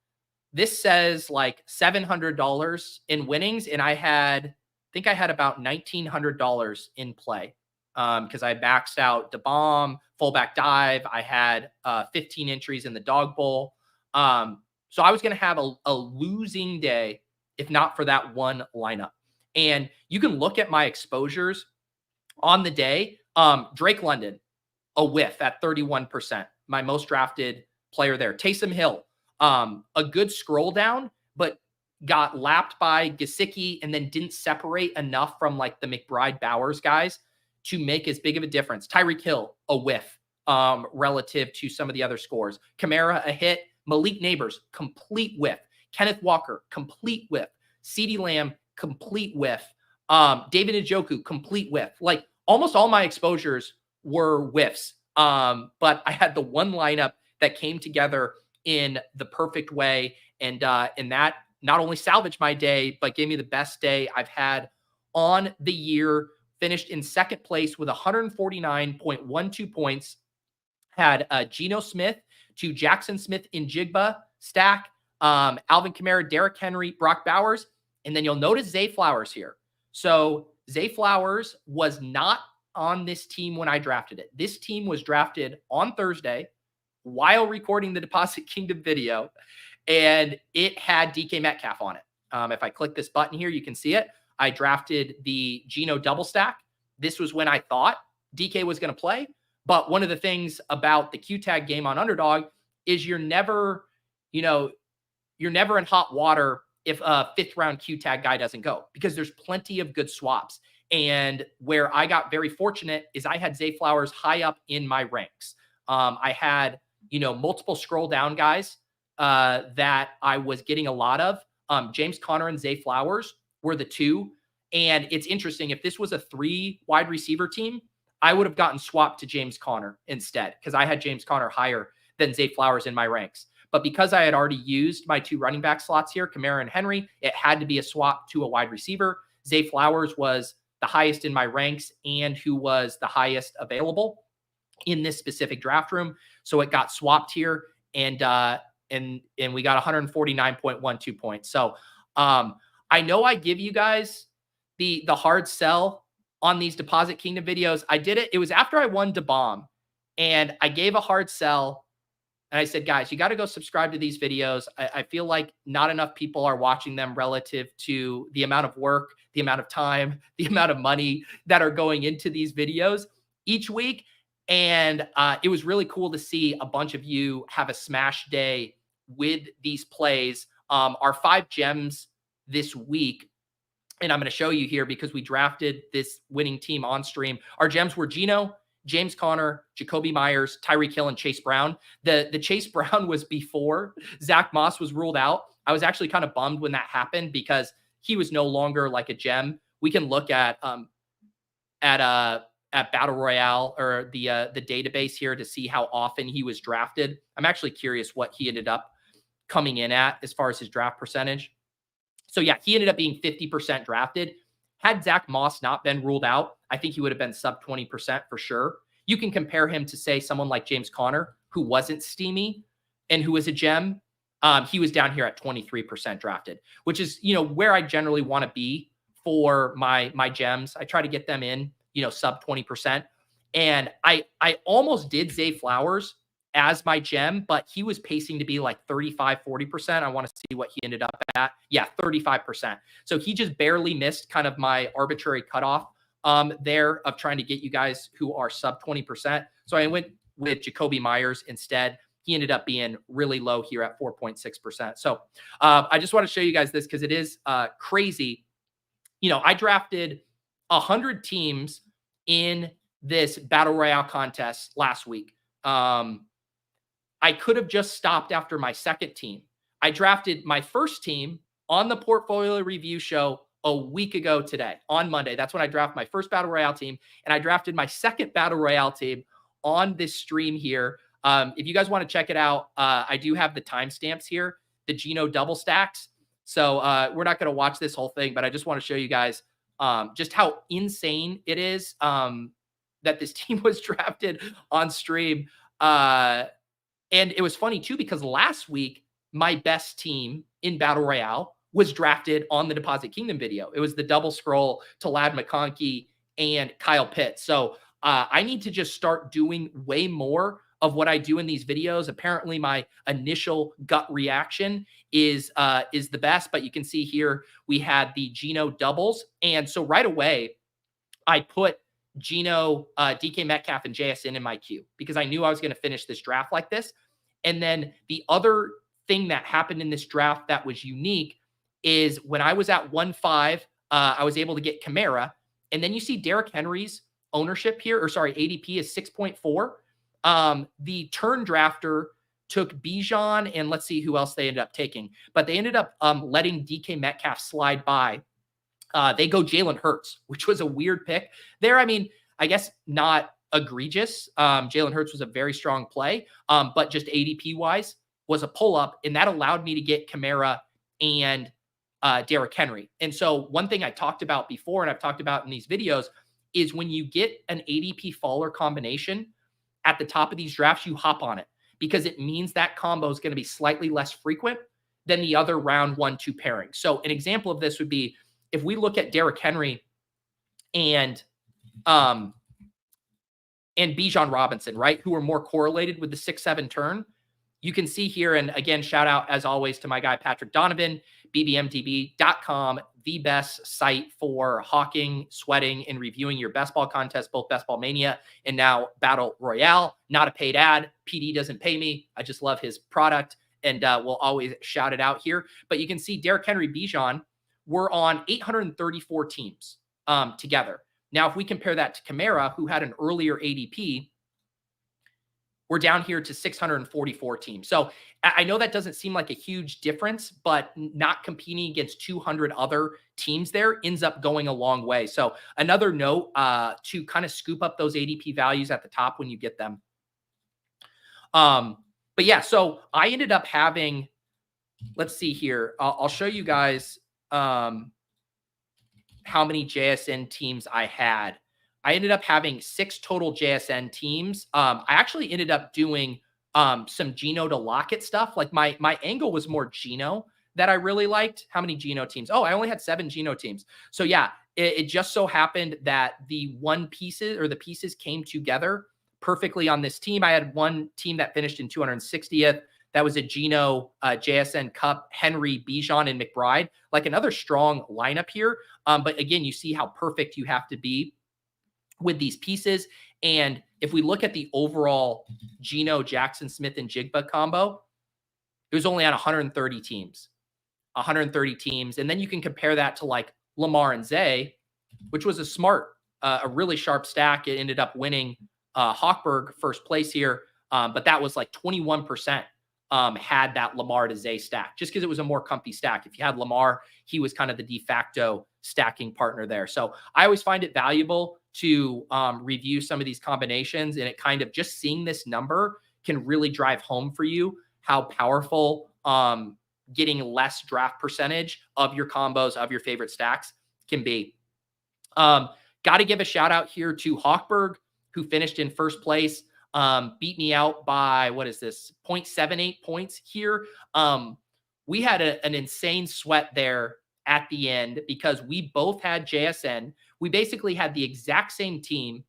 [SPEAKER 1] this says like $700 in winnings. And I think I had about $1,900 in play. Because I maxed out DeVon, fullback dive. I had 15 entries in the Dawg Bowl. So I was going to have a losing day if not for that one lineup. And you can look at my exposures on the day. Drake London, a whiff at 31%. My most drafted player there. Taysom Hill, a good scroll down, but got lapped by Gesicki and then didn't separate enough from like the McBride Bowers guys to make as big of a difference. Tyreek Hill, a whiff relative to some of the other scores. Kamara, a hit. Malik Neighbors, complete whiff. Kenneth Walker, complete whiff. CeeDee Lamb, complete whiff. David Njoku, complete whiff. Like almost all my exposures were whiffs. But I had the one lineup that came together in the perfect way. And that not only salvaged my day, but gave me the best day I've had on the year. Finished in second place with 149.12 points. Had Geno Smith to Jaxon Smith-Njigba stack, Alvin Kamara, Derrick Henry, Brock Bowers, and then you'll notice Zay Flowers here. So Zay Flowers was not on this team when I drafted it. This team was drafted on Thursday while recording the Deposit Kingdom video, and it had DK Metcalf on it. If I click this button here, you can see it. I drafted the Geno double stack. This was when I thought DK was going to play. But one of the things about the Q-Tag game on Underdog is you're never in hot water if a 5th round Q-Tag guy doesn't go, because there's plenty of good swaps. And where I got very fortunate is I had Zay Flowers high up in my ranks. I had, multiple scroll down guys that I was getting a lot of. James Conner and Zay Flowers were the two. And it's interesting, if this was a 3 wide receiver team, I would have gotten swapped to James Conner instead, because I had James Conner higher than Zay Flowers in my ranks. But because I had already used my 2 running back slots here, Kamara and Henry, it had to be a swap to a wide receiver. Zay Flowers was the highest in my ranks and who was the highest available in this specific draft room. So it got swapped here, and we got 149.12 points. So I know I give you guys the hard sell on these Deposit Kingdom videos. I did it. It was after I won DeVon, and I gave a hard sell. And I said, guys, you got to go subscribe to these videos. I feel like not enough people are watching them relative to the amount of work, the amount of time, the amount of money that are going into these videos each week. And it was really cool to see a bunch of you have a smash day with these plays. Our 5 gems this week, and I'm going to show you here because we drafted this winning team on stream. Our gems were Geno, James Conner, Jacoby Myers, Tyreek Hill, and Chase Brown. The Chase Brown was before Zach Moss was ruled out. I was actually kind of bummed when that happened because he was no longer like a gem. We can look at Battle Royale or the database here to see how often he was drafted. I'm actually curious what he ended up coming in at as far as his draft percentage. So yeah, he ended up being 50% drafted. Had Zach Moss not been ruled out, I think he would have been sub 20% for sure. You can compare him to, say, someone like James Conner, who wasn't steamy and who was a gem. He was down here at 23% drafted, which is, where I generally want to be for my gems. I try to get them in, sub 20%. And I almost did Zay Flowers as my gem, but he was pacing to be like 35, 40%. I want to see what he ended up at. Yeah, 35%. So he just barely missed kind of my arbitrary cutoff there of trying to get you guys who are sub 20%. So I went with Jacoby Myers instead. He ended up being really low here at 4.6%. So I just want to show you guys this because it is crazy. I drafted 100 teams in this Battle Royale contest last week. I could have just stopped after my second team. I drafted my first team on the Portfolio Review show a week ago today on Monday. That's when I drafted my first Battle Royale team, and I drafted my second Battle Royale team on this stream here. If you guys want to check it out, I do have the timestamps here, the Geno double stacks. So we're not going to watch this whole thing, but I just want to show you guys just how insane it is that this team was drafted on stream. And it was funny too, because last week, my best team in Battle Royale was drafted on the Deposit Kingdom video. It was the double scroll to Ladd McConkey and Kyle Pitts. So I need to just start doing way more of what I do in these videos. Apparently my initial gut reaction is the best, but you can see here we had the Geno doubles. And so right away I put Geno, DK Metcalf, and JSN in my queue because I knew I was going to finish this draft like this. And then the other thing that happened in this draft that was unique is when I was at 1.5, I was able to get Kamara. And then you see Derrick Henry's ownership here, or sorry, ADP is 6.4. The turn drafter took Bijan, and let's see who else they ended up taking. But they ended up letting DK Metcalf slide by. They go Jalen Hurts, which was a weird pick there. I mean, I guess not egregious. Jalen Hurts was a very strong play, but just ADP wise was a pull up, and that allowed me to get Kamara and Derrick Henry. And so one thing I talked about before, and I've talked about in these videos, is when you get an ADP faller combination at the top of these drafts, you hop on it because it means that combo is going to be slightly less frequent than the other round 1-2 pairing. So an example of this would be if we look at Derrick Henry and Bijan Robinson, right, who are more correlated with the 6-7 turn. You can see here, and again, shout out as always to my guy, Patrick Donovan, bbmdb.com, the best site for hawking, sweating, and reviewing your best ball contests, both Best Ball Mania and now Battle Royale. Not a paid ad. PD doesn't pay me. I just love his product, and we'll always shout it out here. But you can see Derrick Henry, Bijan were on 834 teams together. Now, if we compare that to Kamara, who had an earlier ADP, we're down here to 644 teams. So I know that doesn't seem like a huge difference, but not competing against 200 other teams there ends up going a long way. So another note to kind of scoop up those ADP values at the top when you get them. But yeah, so I ended up having, let's see here. I'll show you guys how many JSN teams I had. I ended up having 6 total JSN teams. I actually ended up doing some Geno to Lockett stuff. Like my angle was more Geno that I really liked. How many Geno teams? Oh, I only had 7 Geno teams. So yeah, it just so happened that the pieces came together perfectly on this team. I had one team that finished in 260th. That was a Geno, JSN Cup, Henry, Bijan, and McBride. Like another strong lineup here. But again, you see how perfect you have to be with these pieces. And if we look at the overall Geno, Jaxon Smith-Njigba combo, it was only on 130 teams. 130 teams. And then you can compare that to like Lamar and Zay, which was a really sharp stack. It ended up winning Hawkberg first place here. But that was like 21% had that Lamar to Zay stack, just because it was a more comfy stack. If you had Lamar, he was kind of the de facto stacking partner there. So I always find it valuable to review some of these combinations, and it kind of just seeing this number can really drive home for you how powerful getting less draft percentage of your combos of your favorite stacks can be. Got to give a shout out here to Hawkberg, who finished in first place. Beat me out by, 0.78 points here. We had an insane sweat there at the end because we both had JSN. We basically had the exact same team,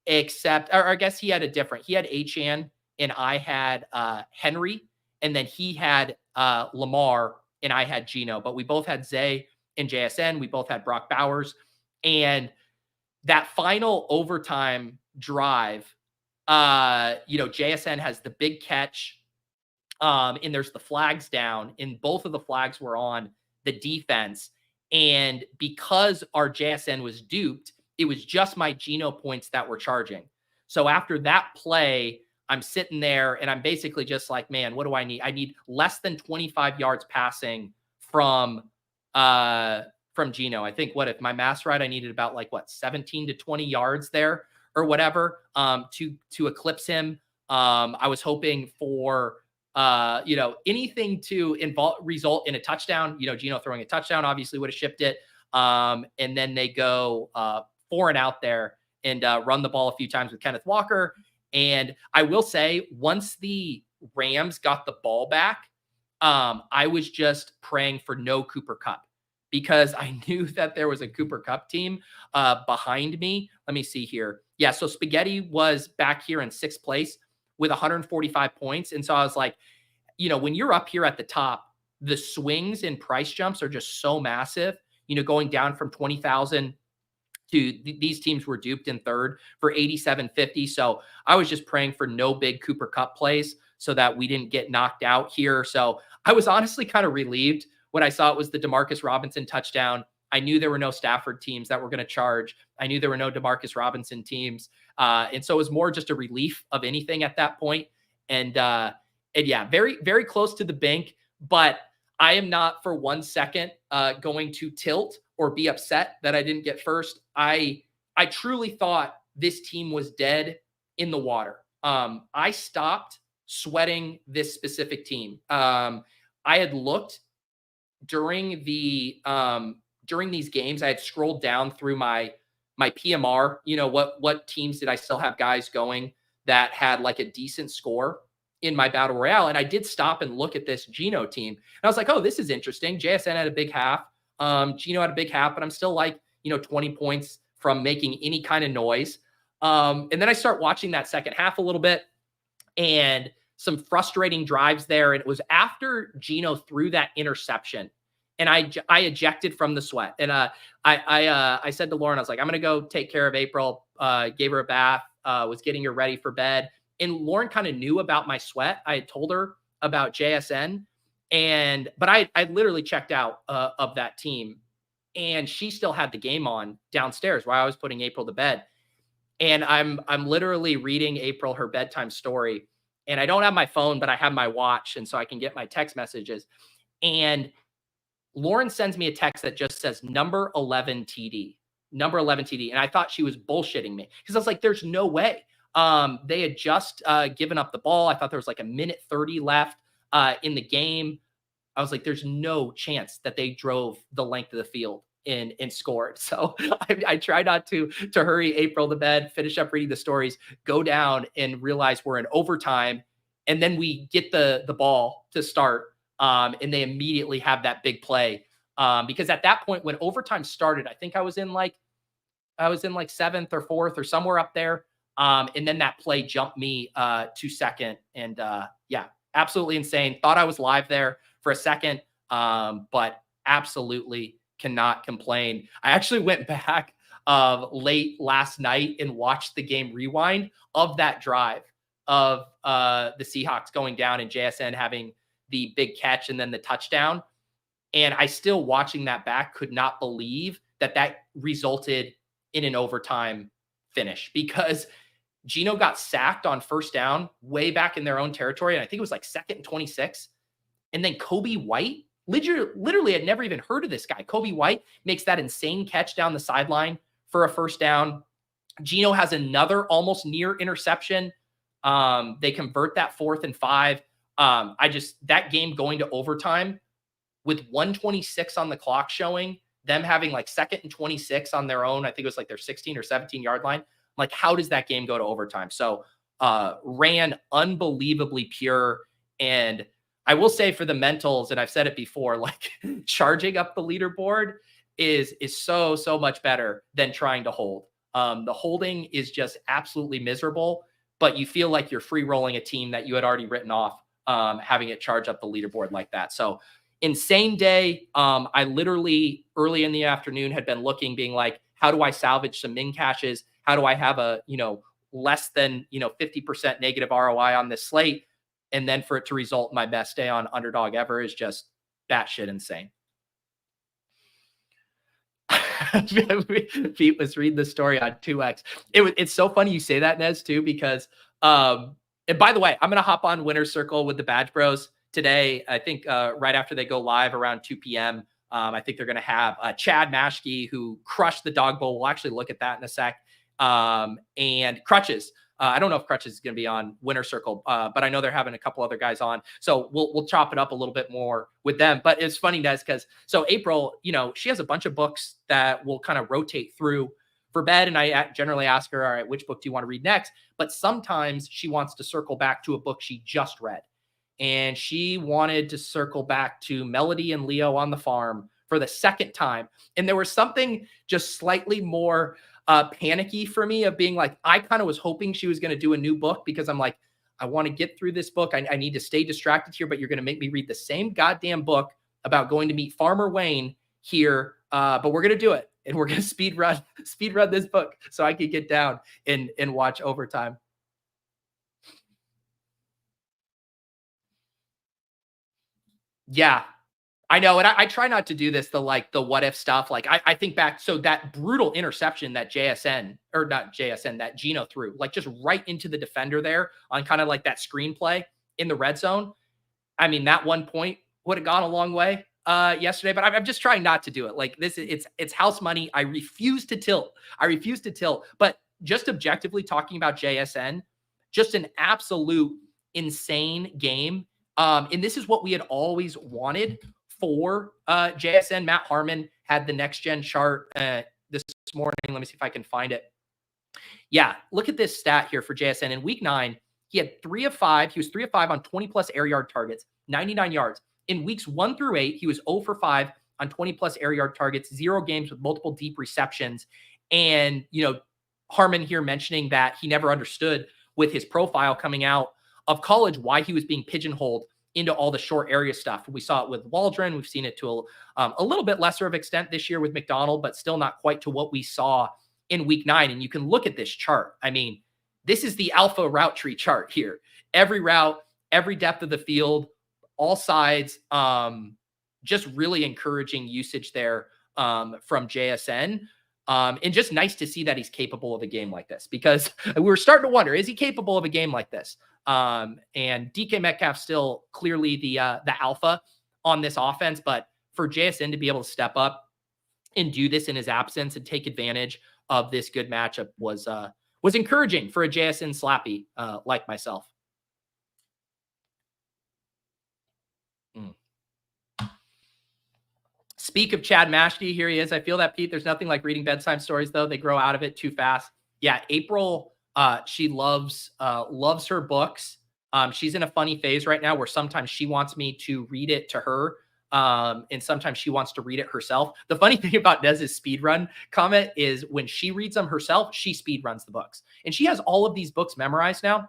[SPEAKER 1] except, or I guess he had Achane and I had Henry, and then he had Lamar and I had Geno, but we both had Zay and JSN. We both had Brock Bowers, and that final overtime drive, JSN has the big catch, and there's the flags down, and both of the flags were on the defense. And because our JSN was duped, it was just my Geno points that were charging. So after that play, I'm sitting there and I'm basically just like, man, what do I need? I need less than 25 yards passing from from Gino. I think if my math's right, I needed about 17 to 20 yards there or whatever to eclipse him. I was hoping for anything to result in a touchdown. Gino throwing a touchdown obviously would have shipped it. And then they go 4 and out there and run the ball a few times with Kenneth Walker. And I will say, once the Rams got the ball back, I was just praying for no Cooper Kupp, because I knew that there was a Cooper Kupp team behind me. Let me see here. Yeah, so Spaghetti was back here in 6th place with 145 points. And so I was like, when you're up here at the top, the swings in price jumps are just so massive, going down from 20,000 to these teams were duped in 3rd for 87.50. So I was just praying for no big Cooper Kupp plays so that we didn't get knocked out here. So I was honestly kind of relieved when I saw it was the Demarcus Robinson touchdown. I knew there were no Stafford teams that were going to charge. I knew there were no Demarcus Robinson teams. And so it was more just a relief of anything at that point. And yeah, very, very close to the bank, but I am not for 1 second going to tilt or be upset that I didn't get first. I truly thought this team was dead in the water. I stopped sweating this specific team. I had looked during these games. I had scrolled down through my PMR. What teams did I still have guys going that had a decent score in my battle royale? And I did stop and look at this Gino team. And I was like, oh, this is interesting. JSN had a big half. Gino had a big half, but I'm still 20 points from making any kind of noise. And then I start watching that second half a little bit and some frustrating drives there. And it was after Gino threw that interception and I ejected from the sweat. And I said to Lauren, I was like, I'm going to go take care of April. Gave her a bath, was getting her ready for bed. And Lauren kind of knew about my sweat. I had told her about JSN, but I literally checked out of that team, and she still had the game on downstairs while I was putting April to bed. And I'm literally reading April her bedtime story, and I don't have my phone, but I have my watch, and so I can get my text messages. And Lauren sends me a text that just says number 11 TD. And I thought she was bullshitting me, because I was like, there's no way. They had just given up the ball. I thought there was 1:30 left in the game. I was like, there's no chance that they drove the length of the field and scored. So I try not to hurry April to bed, finish up reading the stories, go down and realize we're in overtime. And then we get the ball to start. And they immediately have that big play. Because at that point, when overtime started, I think I was in 7th or 4th or somewhere up there. And then that play jumped me to second. And yeah, absolutely insane. Thought I was live there for a second, but absolutely cannot complain. I actually went back late last night and watched the game rewind of that drive of the Seahawks going down and JSN having the big catch and then the touchdown. And I still, watching that back, could not believe that resulted in an overtime finish, because Gino got sacked on first down way back in their own territory. And I think it was 2nd and 26. And then Kobe White, literally had never even heard of this guy. Kobe White makes that insane catch down the sideline for a first down. Gino has another almost near interception. They convert that 4th and 5. That game going to overtime with 1:26 on the clock showing, them having 2nd and 26 on their own. I think it was their 16 or 17 yard line. How does that game go to overtime? So ran unbelievably pure. And I will say, for the mentals, and I've said it before, charging up the leaderboard is so much better than trying to hold. The holding is just absolutely miserable, but you feel like you're free rolling a team that you had already written off, having it charge up the leaderboard like that. So insane day. I literally early in the afternoon had been looking, being like, how do I salvage some min caches? How do I have a, less than, 50% negative ROI on this slate? And then for it to result in my best day on Underdog ever is just batshit insane. Pete was reading the story on 2X. It's so funny you say that, Nez, too, because, and by the way, I'm going to hop on Winner's Circle with the Badge Bros today. I think right after they go live around 2 p.m. I think they're going to have Chad Maschke, who crushed the Dawg Bowl. We'll actually look at that in a sec. And Krutches. I don't know if Krutches is going to be on Winner Circle, but I know they're having a couple other guys on. So we'll chop it up a little bit more with them. But it's funny, Des, because so April, she has a bunch of books that will kind of rotate through for bed. And I generally ask her, all right, which book do you want to read next? But sometimes she wants to circle back to a book she just read. And she wanted to circle back to Melody and Leo on the Farm for the second time. And there was something just slightly more panicky for me of being like, I kind of was hoping she was going to do a new book because I'm like, I want to get through this book. I need to stay distracted here, but you're going to make me read the same goddamn book about going to meet Farmer Wayne here. But we're going to do it. And we're going to speed run this book so I could get down and watch Overtime. Yeah, I know. And I try not to do this, the what if stuff. Like I think back. So that brutal interception that that Geno threw, like just right into the defender there on kind of like that screenplay in the red zone. I mean, that 1 point would have gone a long way yesterday, but I'm just trying not to do it. Like this, it's house money. I refuse to tilt. But just objectively talking about JSN, just an absolute insane game. And this is what we had always wanted for JSN. Matt Harmon had the next gen chart this morning. Let me see if I can find it. Yeah, look at this stat here for JSN. In week 9, he had 3 of 5. He was 3 of 5 on 20 plus air yard targets, 99 yards. In weeks 1 through 8, he was 0 for 5 on 20 plus air yard targets, 0 games with multiple deep receptions. And, Harmon here mentioning that he never understood with his profile coming out of college why he was being pigeonholed into all the short area stuff. We saw it with Waldron. We've seen it to a little bit lesser of extent this year with McDonald, but still not quite to what we saw in week 9. And you can look at this chart. I mean, this is the alpha route tree chart here. Every route, every depth of the field, all sides, just really encouraging usage there from JSN. And just nice to see that he's capable of a game like this, because we were starting to wonder, is he capable of a game like this? And DK Metcalf still clearly the alpha on this offense, but for JSN to be able to step up and do this in his absence and take advantage of this good matchup was encouraging for a JSN slappy like myself. Speak of Chad Maschke, here he is. I feel that, Pete. There's nothing like reading bedtime stories, though. They grow out of it too fast. Yeah, April, she loves her books. She's in a funny phase right now where sometimes she wants me to read it to her, and sometimes she wants to read it herself. The funny thing about Dez's speed run comment is when she reads them herself, she speed runs the books. And she has all of these books memorized now.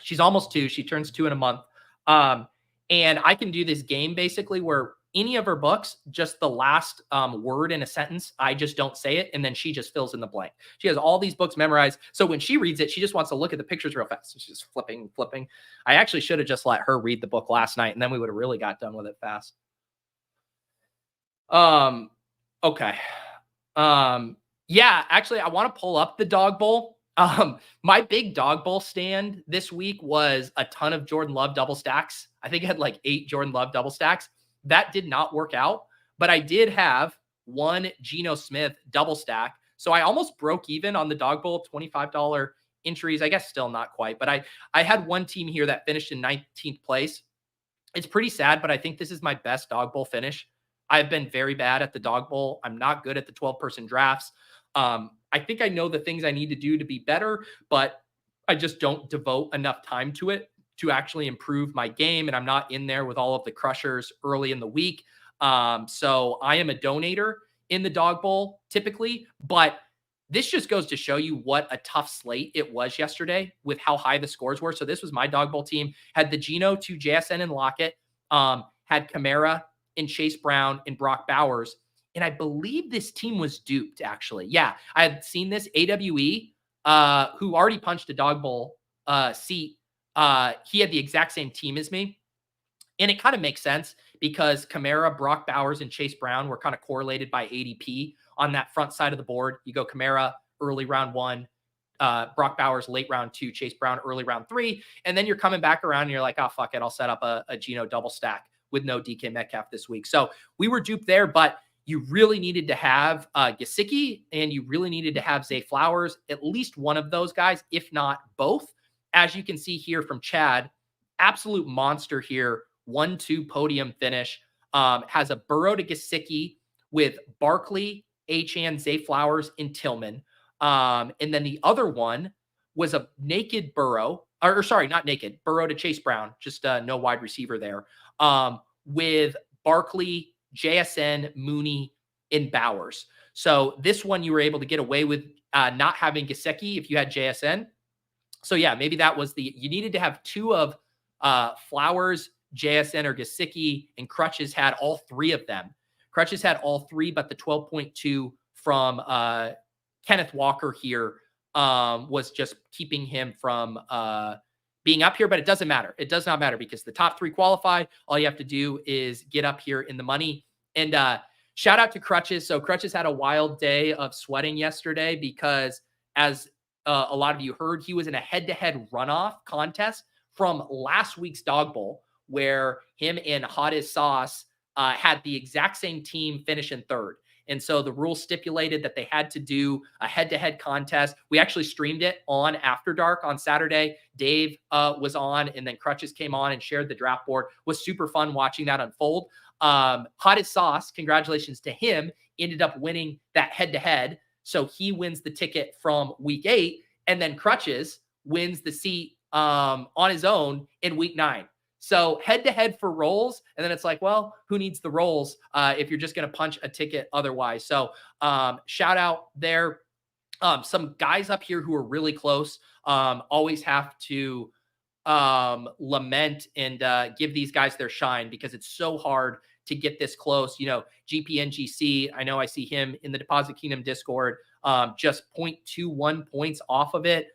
[SPEAKER 1] She's almost 2. She turns 2 in a month. And I can do this game basically where any of her books, just the last word in a sentence, I just don't say it, and then she just fills in the blank. She has all these books memorized, so when she reads it, she just wants to look at the pictures real fast. So she's just flipping. I actually should have just let her read the book last night, and then we would have really got done with it fast. Okay. Yeah, actually, I want to pull up the Dawg Bowl. My big Dawg Bowl stand this week was a ton of Jordan Love double stacks. I think I had like 8 Jordan Love double stacks. That did not work out, but I did have 1 Geno Smith double stack. So I almost broke even on the Dawg Bowl, $25 entries. I guess still not quite, but I had one team here that finished in 19th place. It's pretty sad, but I think this is my best Dawg Bowl finish. I've been very bad at the Dawg Bowl. I'm not good at the 12-person drafts. I think I know the things I need to do to be better, but I just don't devote enough time to it to actually improve my game. And I'm not in there with all of the crushers early in the week. So I am a donator in the Dawg Bowl typically, but this just goes to show you what a tough slate it was yesterday with how high the scores were. So this was my Dawg Bowl team, had the Geno to JSN and Lockett, had Kamara and Chase Brown and Brock Bowers. And I believe this team was duped actually. Yeah. I had seen this AWE, who already punched a Dawg Bowl seat. He had the exact same team as me. And it kind of makes sense because Kamara, Brock Bowers, and Chase Brown were kind of correlated by ADP on that front side of the board. You go Kamara early round 1, Brock Bowers late round 2, Chase Brown early round 3. And then you're coming back around and you're like, oh, fuck it. I'll set up a Geno double stack with no DK Metcalf this week. So we were duped there, but you really needed to have Gesicki and you really needed to have Zay Flowers, at least one of those guys, if not both. As you can see here from Chad, absolute monster here, 1-2 podium finish, has a Burrow to Gesicki with Barkley, Achane, Zay Flowers, and Tillman. And then the other one was a naked Burrow, or sorry, not naked, Burrow to Chase Brown, just no wide receiver there, with Barkley, JSN, Mooney, and Bowers. So this one you were able to get away with not having Gesicki if you had JSN. So yeah, maybe that was you needed to have two of Flowers, JSN, or Gesicki, and Krutches had all three of them. Krutches had all three, but the 12.2 from Kenneth Walker here was just keeping him from being up here, but it doesn't matter. It does not matter because the top three qualify. All you have to do is get up here in the money. And shout out to Krutches. So Krutches had a wild day of sweating yesterday because, as a lot of you heard, he was in a head-to-head runoff contest from last week's Dawg Bowl, where him and Hot as Sauce had the exact same team finish in third. And so the rules stipulated that they had to do a head-to-head contest. We actually streamed it on After Dark on Saturday. Dave was on, and then Krutches came on and shared the draft board. It was super fun watching that unfold. Hot as Sauce, congratulations to him, ended up winning that head-to-head. So he wins the ticket from week 8, and then Krutches wins the seat on his own in week 9. So head-to-head for rolls, and then it's like, well, who needs the rolls if you're just going to punch a ticket otherwise? So shout out there. Some guys up here who are really close always have to lament and give these guys their shine because it's so hard to get this close. You know, GPNGC, I know I see him in the Deposit Kingdom Discord, just 0.21 points off of it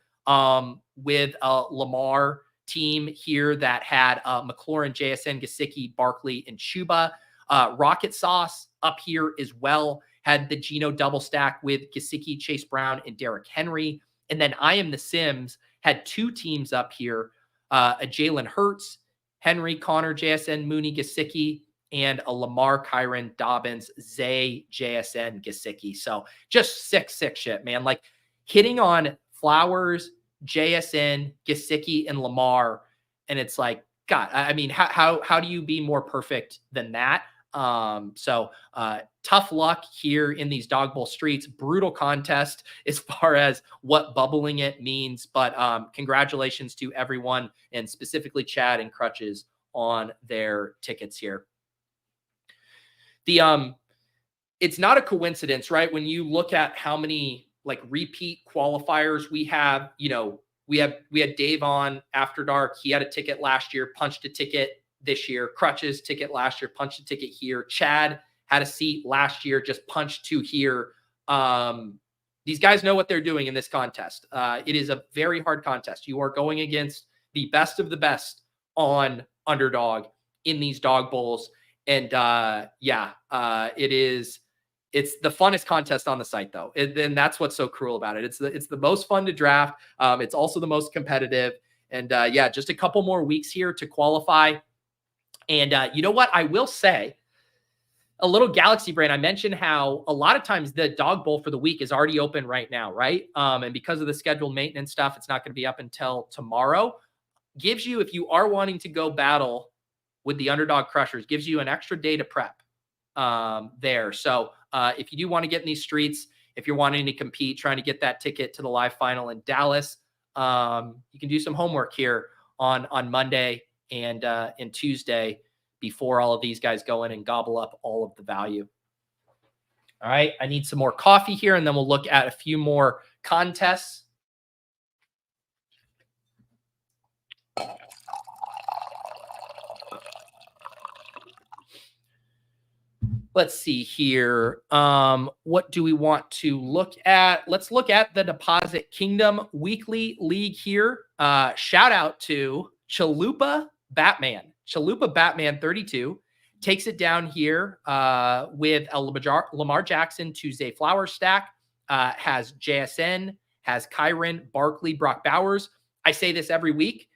[SPEAKER 1] with Lamar team here that had McLaurin, JSN, Gesicki, Barkley, and Chuba. Rocket Sauce up here as well had the Geno double stack with Gesicki, Chase Brown, and Derrick Henry. And then I Am the Sims had two teams up here, a Jalen Hurts, Henry, Connor, JSN, Mooney, Gesicki, and a Lamar, Kyron, Dobbins, Zay, JSN, Gesicki. So just sick shit, man. Like hitting on Flowers, JSN, Gesicki, and Lamar, and it's like, God, I mean, how do you be more perfect than that? So tough luck here in these Dawg Bowl streets. Brutal contest as far as what bubbling it means, but congratulations to everyone, and specifically Chad and Krutches on their tickets here. It's not a coincidence, right? When you look at how many like repeat qualifiers we have, you know, we had Dave on After Dark. He had a ticket last year, punched a ticket this year. Krutches ticket last year, punched a ticket here. Chad had a seat last year, just punched 2 here. These guys know what they're doing in this contest. It is a very hard contest. You are going against the best of the best on Underdog in these Dawg Bowls. And it's the funnest contest on the site, though. And that's what's so cruel about it. It's the most fun to draft. It's also the most competitive. And just a couple more weeks here to qualify. And you know what? I will say, a little Galaxy brain. I mentioned how a lot of times the Dawg Bowl for the week is already open right now, right? And because of the scheduled maintenance stuff, it's not going to be up until tomorrow. Gives you, if you are wanting to go battle with the Underdog Crushers, gives you an extra day to prep there. So if you do want to get in these streets, if you're wanting to compete, trying to get that ticket to the live final in Dallas, you can do some homework here on Monday and Tuesday before all of these guys go in and gobble up all of the value. All right, I need some more coffee here, and then we'll look at a few more contests. Let's see here. What do we want to look at? Let's look at the Deposit Kingdom Weekly League here. Shout out to Chalupa Batman. Chalupa Batman 32 takes it down here with a Lamar Jackson to Zay Flowers stack. Has JSN, has Kyron, Barkley, Brock Bowers. I say this every week.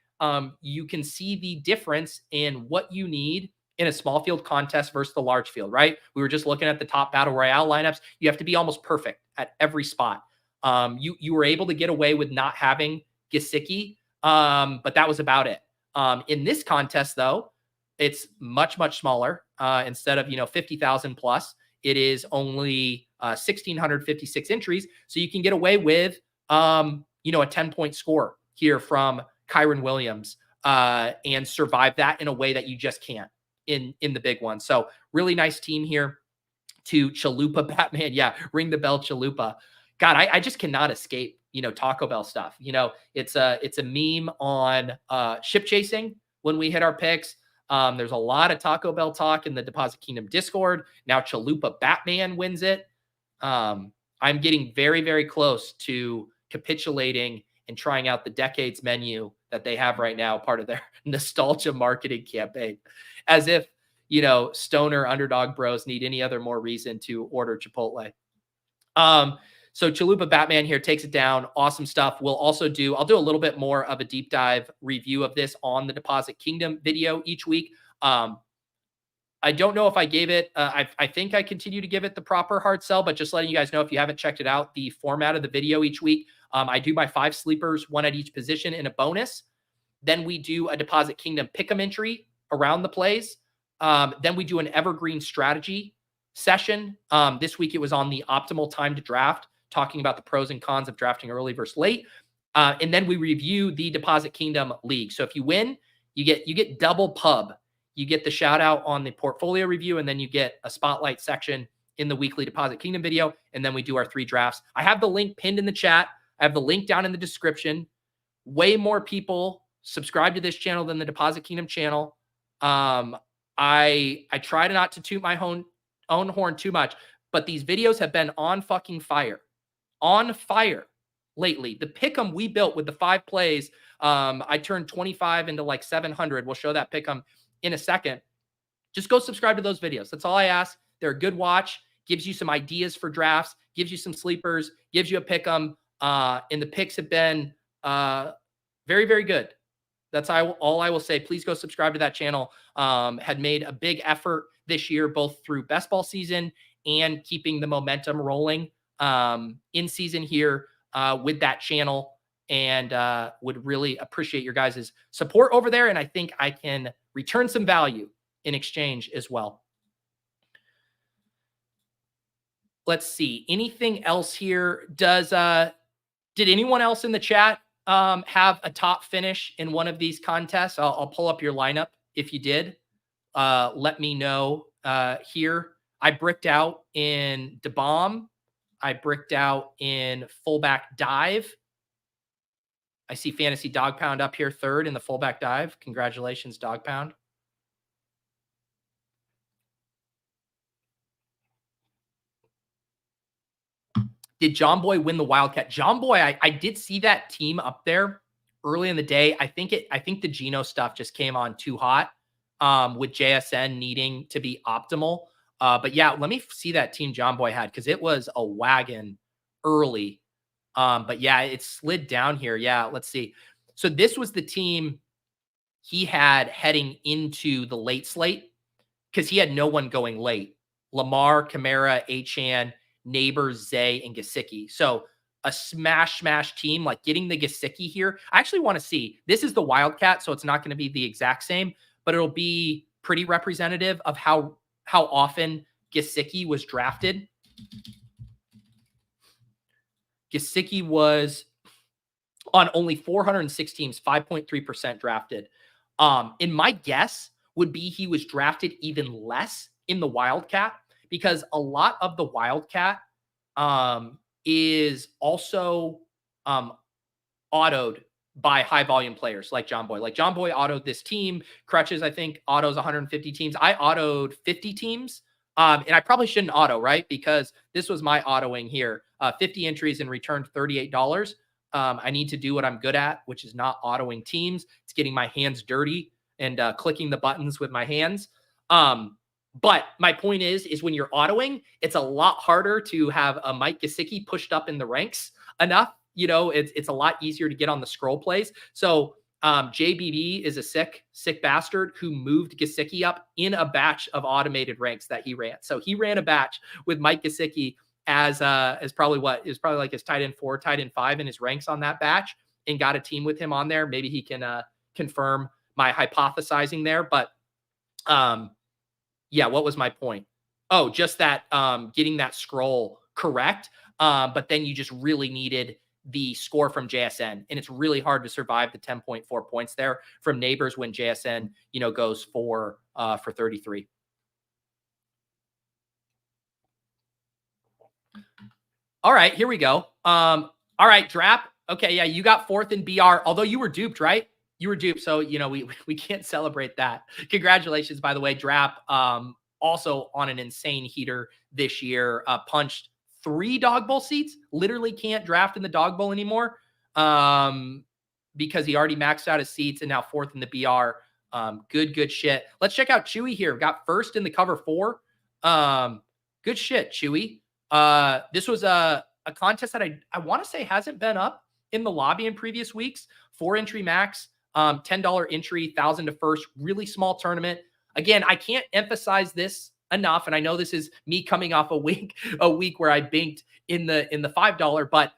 [SPEAKER 1] You can see the difference in what you need in a small field contest versus the large field, right? We were just looking at the top battle royale lineups. You have to be almost perfect at every spot. You were able to get away with not having Gesicki, but that was about it. In this contest, though, it's much, much smaller. Instead of, 50,000 plus, it is only 1,656 entries. So you can get away with, a 10-point score here from Kyron Williams and survive that in a way that you just can't in the big one. So really nice team here to Chalupa Batman. Yeah, ring the bell, Chalupa. God, I just cannot escape, Taco Bell stuff. It's a meme on ship chasing when we hit our picks. There's a lot of Taco Bell talk in the Deposit Kingdom Discord. Now Chalupa Batman wins it. I'm getting very, very close to capitulating and trying out the Decades menu that they have right now, part of their nostalgia marketing campaign, as if, stoner underdog bros need any other more reason to order Chipotle. So Chalupa Batman here takes it down. Awesome stuff. I'll do a little bit more of a deep dive review of this on the Deposit Kingdom video each week. I don't know if I gave it, I think I continue to give it the proper hard sell, but just letting you guys know, if you haven't checked it out, the format of the video each week, I do my 5 sleepers, 1 at each position in a bonus. Then we do a Deposit Kingdom pick 'em entry around the plays. Then we do an evergreen strategy session. This week it was on the optimal time to draft, talking about the pros and cons of drafting early versus late. And then we review the Deposit Kingdom League. So if you win, you get double pub. You get the shout out on the portfolio review, and then you get a spotlight section in the weekly Deposit Kingdom video. And then we do our 3 drafts. I have the link pinned in the chat. I have the link down in the description. Way more people subscribe to this channel than the Deposit Kingdom channel. I try not to toot my own horn too much, but these videos have been on fucking fire. On fire lately. The pick'em we built with the 5 plays, I turned 25 into like 700. We'll show that pick'em in a second. Just go subscribe to those videos. That's all I ask. They're a good watch. Gives you some ideas for drafts. Gives you some sleepers. Gives you a pick'em. And the picks have been very, very good. That's all I will say. Please go subscribe to that channel. Had made a big effort this year, both through best ball season and keeping the momentum rolling in season here with that channel, and would really appreciate your guys' support over there. And I think I can return some value in exchange as well. Let's see. Anything else here? Did anyone else in the chat have a top finish in one of these contests? I'll pull up your lineup if you did. Let me know here. I bricked out in DeVon. I bricked out in fullback dive. I see Fantasy Dog Pound up here 3rd in the fullback dive. Congratulations, Dog Pound. Did John Boy win the Wildcat? John Boy, I did see that team up there early in the day. I think the Geno stuff just came on too hot with JSN needing to be optimal. But yeah, let me see that team John Boy had, because it was a wagon early. But yeah, it slid down here. Yeah, let's see. So this was the team he had heading into the late slate, because he had no one going late. Lamar, Kamara, Achane, Neighbors, Zay, and Gesicki. So a smash team, like getting the Gesicki here. I actually want to see. This is the Wildcat, so it's not going to be the exact same, but it'll be pretty representative of how often Gesicki was drafted. Gesicki was on only 406 teams, 5.3% drafted. And my guess would be he was drafted even less in the Wildcat, because a lot of the Wildcat is also autoed by high volume players like John Boy. Like John Boy autoed this team. Krutches, I think, autos 150 teams. I autoed 50 teams. And I probably shouldn't auto, right? Because this was my autoing here. 50 entries and returned $38. I need to do what I'm good at, which is not autoing teams. It's getting my hands dirty and clicking the buttons with my hands. But my point is when you're autoing, it's a lot harder to have a Mike Gesicki pushed up in the ranks enough. You know, it's a lot easier to get on the scroll plays. So JBB is a sick bastard who moved Gesicki up in a batch of automated ranks that he ran. So he ran a batch with Mike Gesicki as probably like his tight end 4, tight end 5 in his ranks on that batch, and got a team with him on there. Maybe he can confirm my hypothesizing there. But yeah, what was my point? Oh, just that getting that scroll correct. But then you just really needed the score from JSN, and it's really hard to survive the 10.4 points there from Neighbors when JSN, goes for 33. All right, here we go. All right, Drap. Okay, yeah, you got 4th in BR, although you were duped, right? You were duped, so we can't celebrate that. Congratulations, by the way, Drap. Also on an insane heater this year, punched 3 Dawg Bowl seats. Literally can't draft in the Dawg Bowl anymore because he already maxed out his seats, and now 4th in the BR. Good shit. Let's check out Chewy here. Got 1st in the cover 4. Good shit, Chewy. This was a contest that I want to say hasn't been up in the lobby in previous weeks. 4 entry max, $10 entry, 1,000 to first. Really small tournament. Again, I can't emphasize this enough, and I know this is me coming off a week where I banked in the $5, but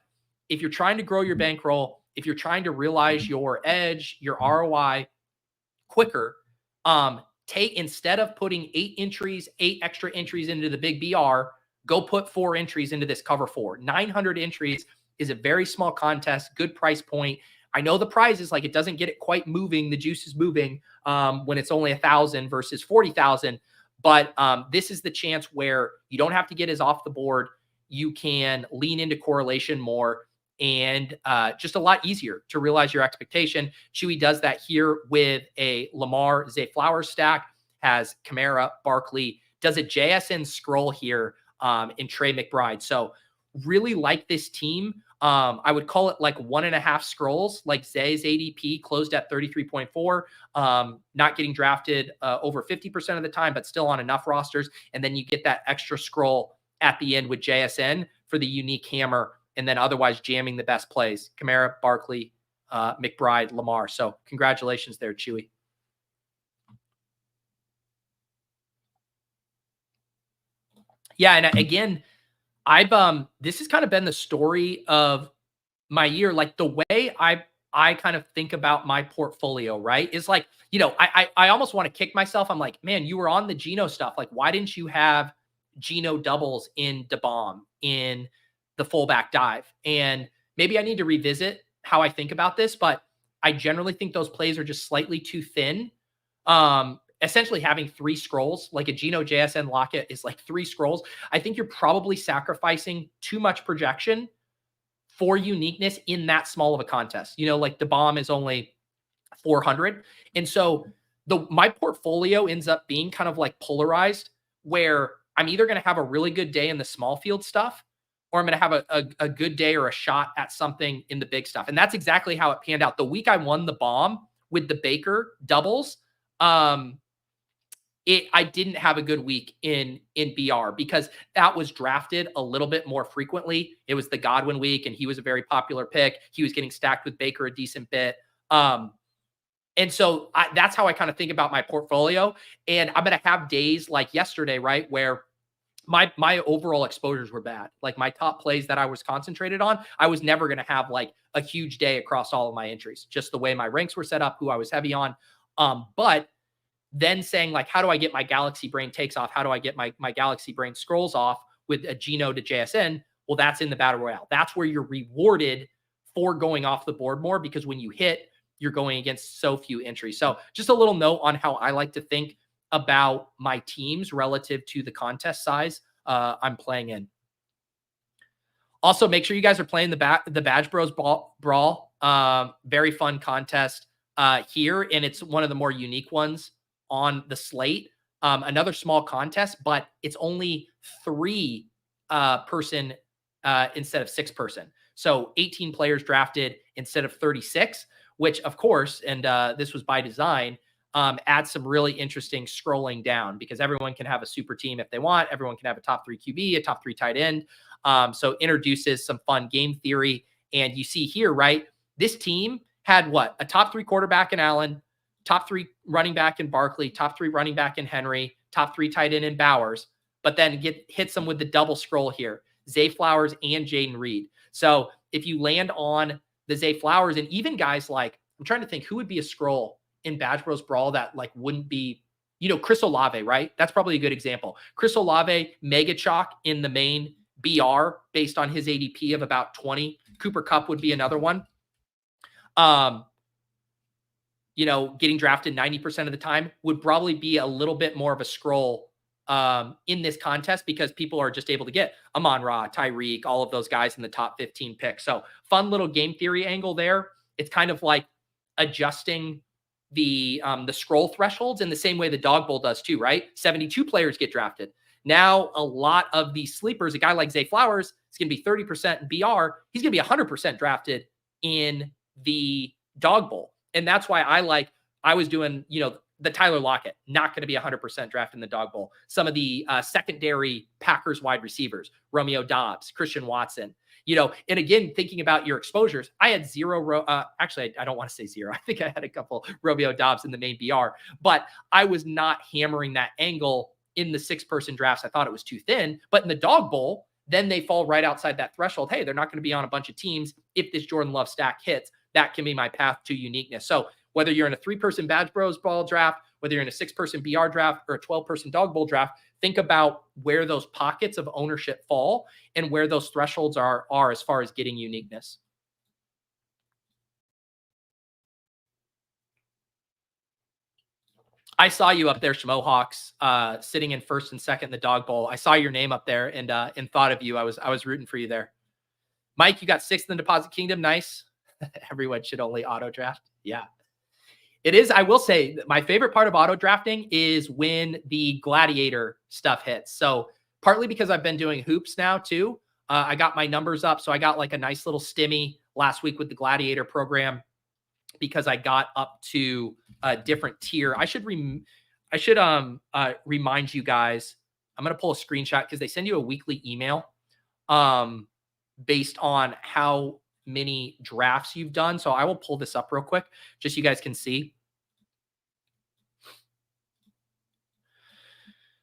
[SPEAKER 1] if you're trying to grow your bankroll, if you're trying to realize your edge, your ROI quicker, instead of putting 8 extra entries into the big BR, go put 4 entries into this cover 4. 900 entries is a very small contest, good price point. I know the prize is like, it doesn't get it quite moving. The juice is moving when it's only 1,000 versus 40,000. But this is the chance where you don't have to get as off the board. You can lean into correlation more, and just a lot easier to realize your expectation. Chewy does that here with a Lamar Zay Flowers stack, has Kamara, Barkley, does a JSN scroll here in Trey McBride. So really like this team. I would call it like 1.5 scrolls, like Zay's ADP closed at 33.4, not getting drafted over 50% of the time, but still on enough rosters. And then you get that extra scroll at the end with JSN for the unique hammer, and then otherwise jamming the best plays: Kamara, Barkley, McBride, Lamar. So congratulations there, Chewy. Yeah, and again, this has kind of been the story of my year. Like, the way I kind of think about my portfolio, right, is like, I almost want to kick myself. I'm like, man, you were on the Geno stuff. Like, why didn't you have Geno doubles in DeVon, in the fullback dive? And maybe I need to revisit how I think about this, but I generally think those plays are just slightly too thin. Essentially having 3 scrolls, like a Geno JSN Lockett is like 3 scrolls. I think you're probably sacrificing too much projection for uniqueness in that small of a contest. Like the bomb is only 400. And so my portfolio ends up being kind of like polarized, where I'm either going to have a really good day in the small field stuff, or I'm going to have a good day or a shot at something in the big stuff. And that's exactly how it panned out. The week I won the bomb with the Baker doubles, I didn't have a good week in BR because that was drafted a little bit more frequently. It was the Godwin week, and he was a very popular pick. He was getting stacked with Baker a decent bit. And so that's how I kind of think about my portfolio. And I'm going to have days like yesterday, right, where my overall exposures were bad. Like, my top plays that I was concentrated on, I was never going to have like a huge day across all of my entries, just the way my ranks were set up, who I was heavy on. But then saying, like, how do I get my Galaxy Brain takes off? How do I get my Galaxy Brain scrolls off with a Geno to JSN? Well, that's in the Battle Royale. That's where you're rewarded for going off the board more, because when you hit, you're going against so few entries. So just a little note on how I like to think about my teams relative to the contest size I'm playing in. Also, make sure you guys are playing the Badge Bros Brawl. Very fun contest here, and it's one of the more unique ones on the slate. Another small contest, but it's only 3 person instead of 6 person. So 18 players drafted instead of 36, which of course, and this was by design, adds some really interesting scrolling down, because everyone can have a super team if they want. Everyone can have a top 3 QB, a top 3 tight end. So introduces some fun game theory. And you see here, right, this team had what? A top 3 quarterback in Allen, top 3 running back in Barkley, top 3 running back in Henry, top 3 tight end in Bowers, but then hits them with the double scroll here. Zay Flowers and Jaden Reed. So if you land on the Zay Flowers and even guys like, I'm trying to think who would be a scroll in Badge Bros Brawl that like wouldn't be, Chris Olave, right? That's probably a good example. Chris Olave, mega chalk in the main BR based on his ADP of about 20. Cooper Kupp would be another one. Getting drafted 90% of the time would probably be a little bit more of a scroll in this contest because people are just able to get Amon-Ra, Tyreek, all of those guys in the top 15 picks. So fun little game theory angle there. It's kind of like adjusting the scroll thresholds in the same way the Dawg Bowl does too, right? 72 players get drafted. Now, a lot of these sleepers, a guy like Zay Flowers is going to be 30% in BR. He's going to be 100% drafted in the Dawg Bowl. And that's why I was doing, the Tyler Lockett, not going to be 100% draft in the Dawg Bowl. Some of the secondary Packers wide receivers, Romeo Doubs, Christian Watson, and again, thinking about your exposures, I had zero, actually, I don't want to say zero. I think I had a couple Romeo Doubs in the main BR, but I was not hammering that angle in the 6-person drafts. I thought it was too thin, but in the Dawg Bowl, then they fall right outside that threshold. Hey, they're not going to be on a bunch of teams. If this Jordan Love stack hits, that can be my path to uniqueness. So whether you're in a 3-person Badge Bros Ball draft, whether you're in a 6-person BR draft or a 12-person Dawg Bowl draft, think about where those pockets of ownership fall and where those thresholds are as far as getting uniqueness. I saw you up there, Schmohawks, sitting in 1st and 2nd in the Dawg Bowl. I saw your name up there and thought of you. I was rooting for you there. Mike, you got 6th in the Deposit Kingdom. Nice. Everyone should only auto draft. Yeah. It is. I will say my favorite part of auto drafting is when the gladiator stuff hits. So partly because I've been doing hoops now too. I got my numbers up. So I got like a nice little stimmy last week with the gladiator program because I got up to a different tier. I should remind you guys, I'm going to pull a screenshot because they send you a weekly email based on how many drafts you've done. So I will pull this up real quick just so you guys can see.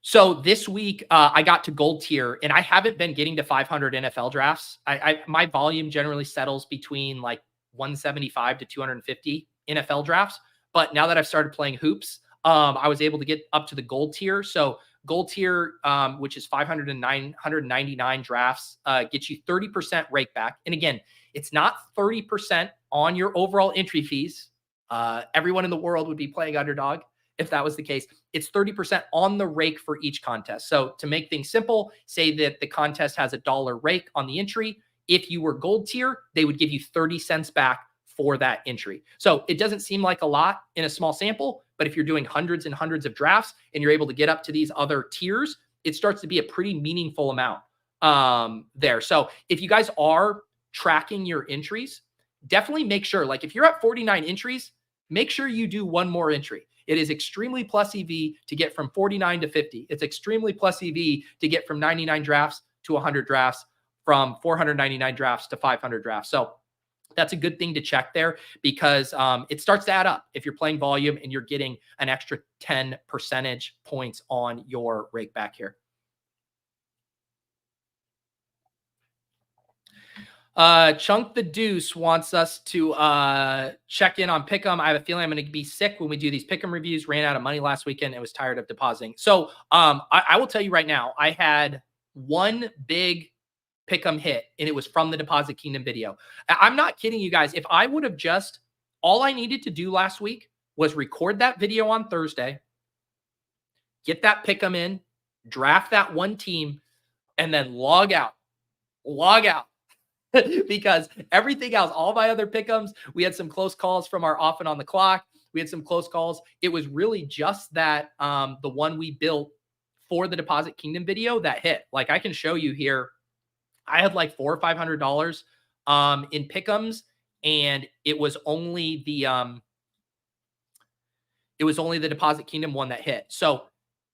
[SPEAKER 1] So this week I got to gold tier and I haven't been getting to 500 NFL drafts. My volume generally settles between like 175 to 250 NFL drafts. But now that I've started playing hoops, I was able to get up to the gold tier. So gold tier, which is 199 drafts, gets you 30% rake back. And again, it's not 30% on your overall entry fees. Everyone in the world would be playing Underdog if that was the case. It's 30% on the rake for each contest. So to make things simple, say that the contest has $1 rake on the entry. If you were gold tier, they would give you 30 cents back for that entry. So it doesn't seem like a lot in a small sample, but if you're doing hundreds and hundreds of drafts and you're able to get up to these other tiers, it starts to be a pretty meaningful amount there. So if you guys are tracking your entries, definitely make sure, like if you're at 49 entries, make sure you do one more entry. It is extremely plus EV to get from 49 to 50. It's extremely plus EV to get from 99 drafts to 100 drafts, from 499 drafts to 500 drafts. So that's a good thing to check there because it starts to add up if you're playing volume and you're getting an extra 10 percentage points on your rake back here. Chunk the Deuce wants us to check in on Pick 'em. I have a feeling I'm going to be sick when we do these Pick 'em reviews. Ran out of money last weekend and was tired of depositing. So I will tell you right now, I had one big Pick 'em hit, and it was from the Deposit Kingdom video. I'm not kidding you guys. If I would have just, all I needed to do last week was record that video on Thursday, get that Pick 'em in, draft that one team, and then log out. Because everything else, all my other pick'ems, we had some close calls from our off and on the clock. We had some close calls. It was really just that the one we built for the Deposit Kingdom video that hit. Like I can show you here, I had like $400 or $500 in pick'ems, and it was only the Deposit Kingdom one that hit. So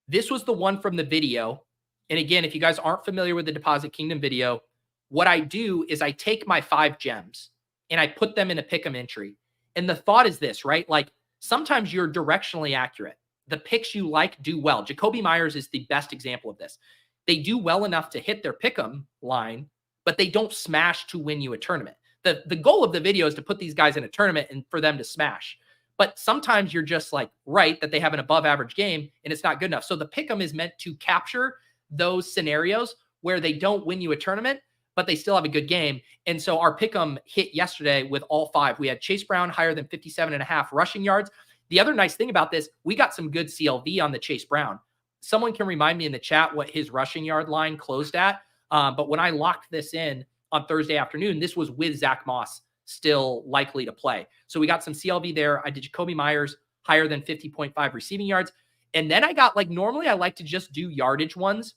[SPEAKER 1] this was the one from the video. And again, if you guys aren't familiar with the Deposit Kingdom video, what I do is I take my 5 gems and I put them in a pick'em entry. And the thought is this, right? Like sometimes you're directionally accurate. The picks you like do well. Jakobi Meyers is the best example of this. They do well enough to hit their pick 'em line, but they don't smash to win you a tournament. The goal of the video is to put these guys in a tournament and for them to smash. But sometimes you're just like, right, that they have an above average game and it's not good enough. So the pick 'em is meant to capture those scenarios where they don't win you a tournament, but they still have a good game. And so our pick 'em hit yesterday with all 5. We had Chase Brown higher than 57.5 rushing yards. The other nice thing about this, we got some good CLV on the Chase Brown. Someone can remind me in the chat what his rushing yard line closed at. But when I locked this in on Thursday afternoon, this was with Zach Moss still likely to play. So we got some CLV there. I did Jakobi Meyers higher than 50.5 receiving yards. And then I got like, normally I like to just do yardage ones.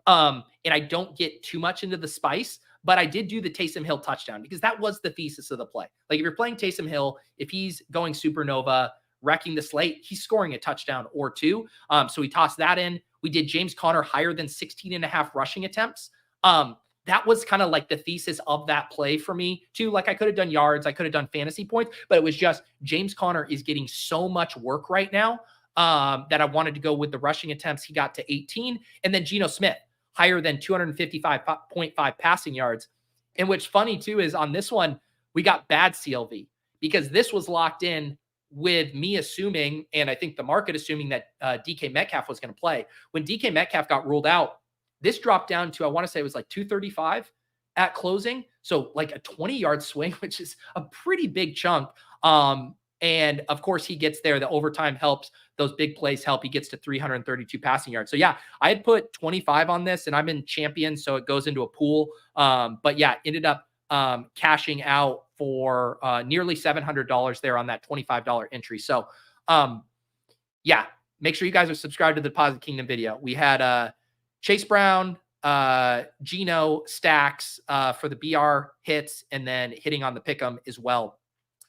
[SPEAKER 1] And I don't get too much into the spice, but I did do the Taysom Hill touchdown because that was the thesis of the play. Like if you're playing Taysom Hill, if he's going supernova, wrecking the slate, he's scoring a touchdown or 2. So we tossed that in. We did James Conner higher than 16.5 rushing attempts. That was kind of like the thesis of that play for me too. Like I could have done yards, I could have done fantasy points, but it was just James Conner is getting so much work right now that I wanted to go with the rushing attempts. He got to 18. And then Geno Smith higher than 255.5 passing yards. And what's funny too is on this one, we got bad CLV because this was locked in with me assuming, and I think the market assuming that DK Metcalf was going to play. When DK Metcalf got ruled out, this dropped down to, I want to say it was like 235 at closing. So like a 20-yard swing, which is a pretty big chunk. And of course he gets there. The overtime helps. Those big plays help. He gets to 332 passing yards. So yeah, I had put 25 on this and I'm in champion. So it goes into a pool. But yeah, ended up cashing out for nearly $700 there on that $25 entry. So yeah, make sure you guys are subscribed to the Deposit Kingdom video. We had Chase Brown, Geno stacks for the BR hits, and then hitting on the pick'em as well.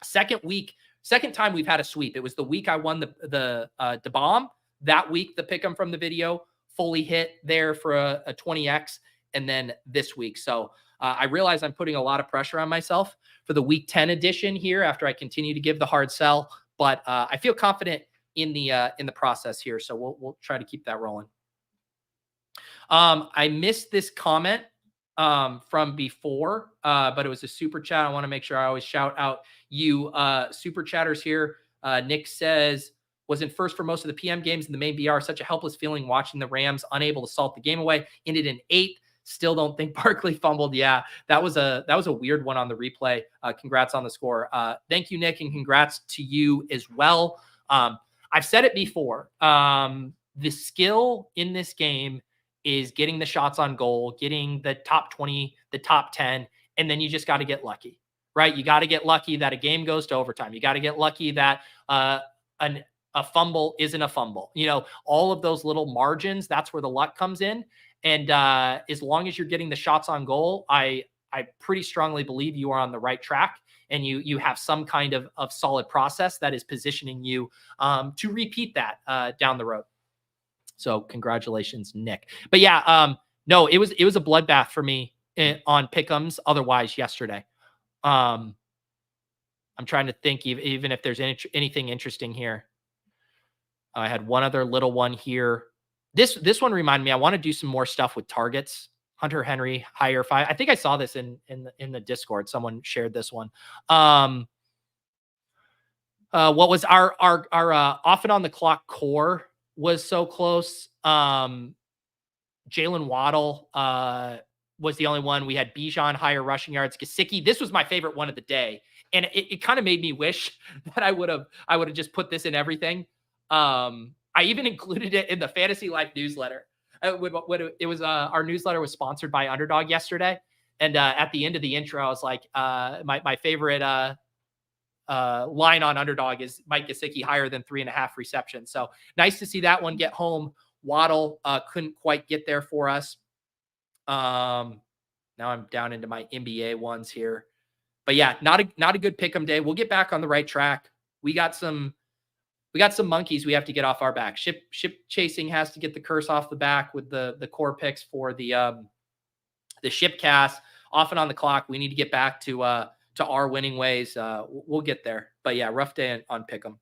[SPEAKER 1] Second time we've had a sweep. It was the week I won the bomb. That week, the pick'em from the video fully hit there for a 20x, and then this week. So I realize I'm putting a lot of pressure on myself for the week 10 edition here after I continue to give the hard sell, but I feel confident in the process here. So we'll try to keep that rolling. I missed this comment from before, but it was a super chat. I want to make sure I always shout out you super chatters here. Nick says, was in first for most of the PM games in the main BR. Such a helpless feeling watching the Rams unable to salt the game away. Ended in 8th. Still don't think Barkley fumbled. Yeah, that was a weird one on the replay. Congrats on the score. Thank you, Nick, and congrats to you as well. I've said it before. The skill in this game is getting the shots on goal, getting the top 20, the top 10, and then you just got to get lucky, right? You got to get lucky that a game goes to overtime. You got to get lucky that a fumble isn't a fumble. You know, all of those little margins, that's where the luck comes in. And as long as you're getting the shots on goal, I pretty strongly believe you are on the right track, and you have some kind of solid process that is positioning you to repeat that down the road. So congratulations, Nick. But yeah, no, it was a bloodbath for me on pick'ems otherwise yesterday. I'm trying to think even if there's anything interesting here. I had one other little one here. This one reminded me, I want to do some more stuff with targets. Hunter Henry, higher 5. I think I saw this in the Discord. Someone shared this one. What was our off and on the clock core was so close. Jalen Waddle was the only one. We had Bijan higher rushing yards. Gesicki, this was my favorite one of the day. And it kind of made me wish that I would have just put this in everything. I even included it in the Fantasy Life newsletter. Our newsletter was sponsored by Underdog yesterday. And at the end of the intro, I was like, my favorite line on Underdog is Mike Gesicki higher than 3.5 receptions. So nice to see that one get home. Waddle couldn't quite get there for us. Now I'm down into my NBA ones here. But yeah, not a good pick'em day. We'll get back on the right track. We got some monkeys we have to get off our back. Ship chasing has to get the curse off the back with the core picks for the ship cast. Off and on the clock. We need to get back to our winning ways. We'll get there. But yeah, rough day on Pick 'em.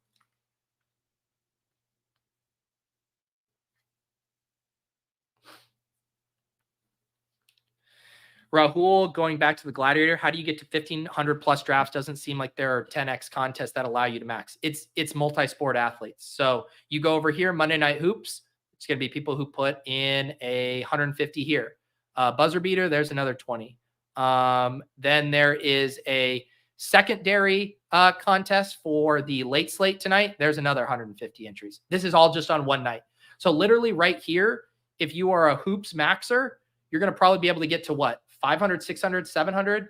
[SPEAKER 1] Rahul, going back to the Gladiator, how do you get to 1,500 plus drafts? Doesn't seem like there are 10x contests that allow you to max. It's multi-sport athletes. So you go over here, Monday Night Hoops. It's going to be people who put in 150 here. Buzzer beater, there's another 20. Then there is a secondary contest for the late slate tonight. There's another 150 entries. This is all just on one night. So literally right here, if you are a Hoops maxer, you're going to probably be able to get to what? 500, 600, 700.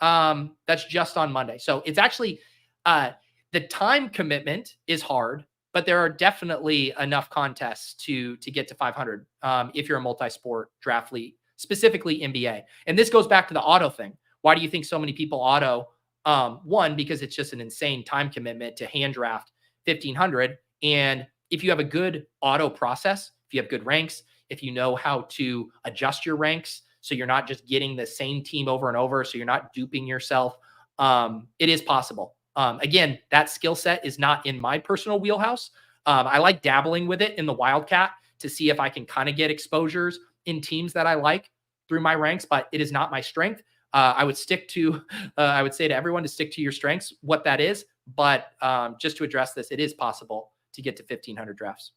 [SPEAKER 1] That's just on Monday. So it's actually the time commitment is hard, but there are definitely enough contests to get to 500 if you're a multi-sport draft league, specifically NBA. And this goes back to the auto thing. Why do you think so many people auto? One, because it's just an insane time commitment to hand draft 1,500. And if you have a good auto process, if you have good ranks, if you know how to adjust your ranks, so you're not just getting the same team over and over, so you're not duping yourself, it is possible. Again, that skill set is not in my personal wheelhouse. I like dabbling with it in the Wildcat to see if I can kind of get exposures in teams that I like through my ranks, but it is not my strength. I would say to everyone to stick to your strengths, what that is. But just to address this, it is possible to get to 1,500 drafts.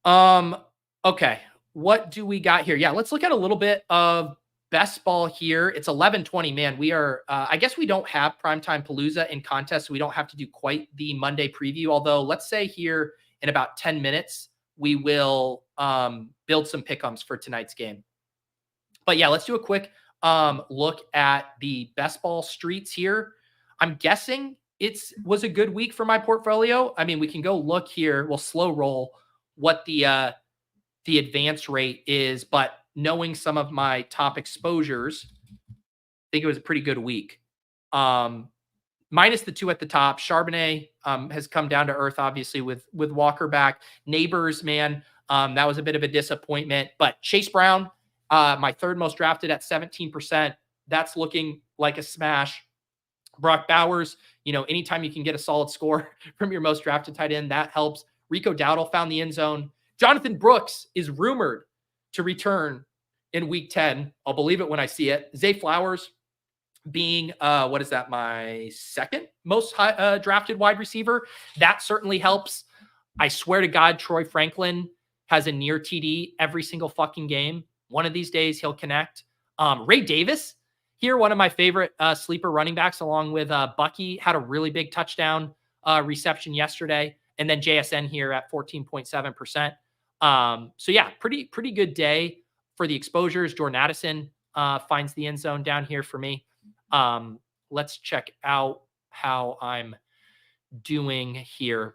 [SPEAKER 1] Okay. What do we got here? Yeah, let's look at a little bit of best ball here. It's 11:20, man. We are, I guess we don't have primetime Palooza in contest. So we don't have to do quite the Monday preview. Although let's say here in about 10 minutes, we will build some pick'ems for tonight's game. But yeah, let's do a quick look at the best ball streets here. I'm guessing was a good week for my portfolio. I mean, we can go look here. We'll slow roll what the advance rate is, but knowing some of my top exposures, I think it was a pretty good week. Minus the 2 at the top. Charbonnet has come down to earth, obviously, with Walker back. Neighbors, man, that was a bit of a disappointment. But Chase Brown, my third most drafted at 17%. That's looking like a smash. Brock Bowers, anytime you can get a solid score from your most drafted tight end, that helps. Rico Dowdle found the end zone. Jonathan Brooks is rumored to return in week 10. I'll believe it when I see it. Zay Flowers being, my second most drafted wide receiver. That certainly helps. I swear to God, Troy Franklin has a near TD every single fucking game. One of these days he'll connect. Ray Davis here, one of my favorite sleeper running backs, along with Bucky, had a really big touchdown reception yesterday. And then JSN here at 14.7%. So yeah, pretty good day for the exposures. Jordan Addison finds the end zone down here for me. Let's check out how I'm doing here.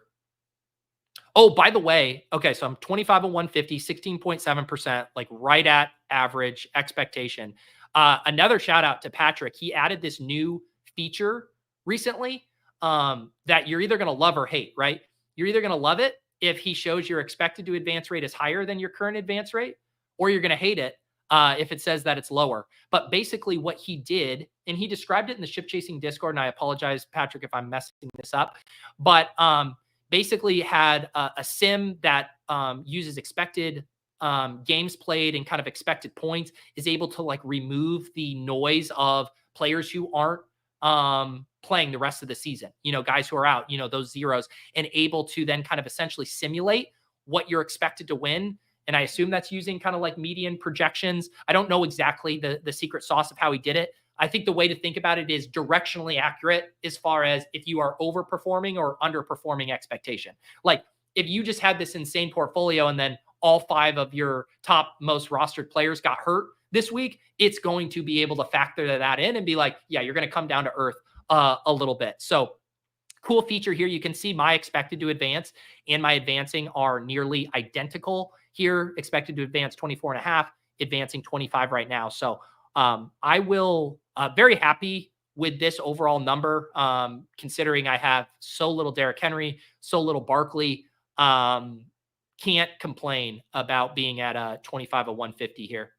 [SPEAKER 1] Oh, by the way, okay, so I'm 25 of 150, 16.7%, like right at average expectation. Another shout out to Patrick. He added this new feature recently that you're either going to love or hate, right? You're either going to love it if he shows your expected to advance rate is higher than your current advance rate, or you're going to hate it if it says that it's lower. But basically what he did, and he described it in the Ship Chasing Discord, and I apologize, Patrick, if I'm messing this up, but basically had a sim that uses expected games played and kind of expected points, is able to like remove the noise of players who aren't playing the rest of the season, guys who are out, those zeros, and able to then kind of essentially simulate what you're expected to win. And I assume that's using kind of like median projections. I don't know exactly the secret sauce of how he did it. I think the way to think about it is directionally accurate as far as if you are overperforming or underperforming expectation. Like if you just had this insane portfolio and then all 5 of your top most rostered players got hurt this week, it's going to be able to factor that in and be like, yeah, you're going to come down to earth a little bit. So cool feature here. You can see my expected to advance and my advancing are nearly identical here. Expected to advance 24.5, advancing 25 right now. So I will very happy with this overall number, considering I have so little Derrick Henry, so little Barkley. Can't complain about being at 25 of 150 here.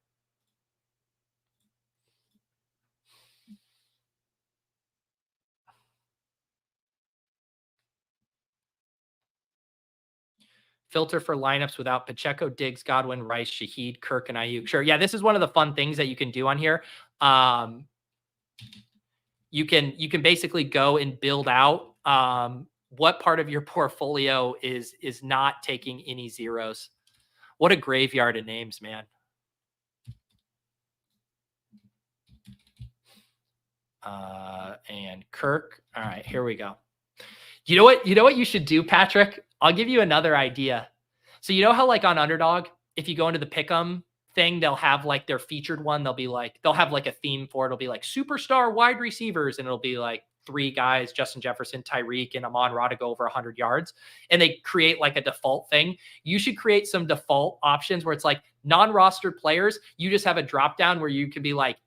[SPEAKER 1] Filter for lineups without Pacheco, Diggs, Godwin, Rice, Shaheed, Kirk, and Ayuk. Sure. Yeah, this is one of the fun things that you can do on here. You can basically go and build out what part of your portfolio is not taking any zeros. What a graveyard of names, man. And Kirk. All right, here we go. You know what you should do, Patrick? I'll give you another idea. So you know how like on Underdog, if you go into the Pick 'em thing, they'll have like their featured one. They'll have like a theme for it. It'll be like superstar wide receivers, and it'll be like 3 guys, Justin Jefferson, Tyreek, and Amon-Ra to go over 100 yards. And they create like a default thing. You should create some default options where it's like non-rostered players. You just have a drop down where you can be like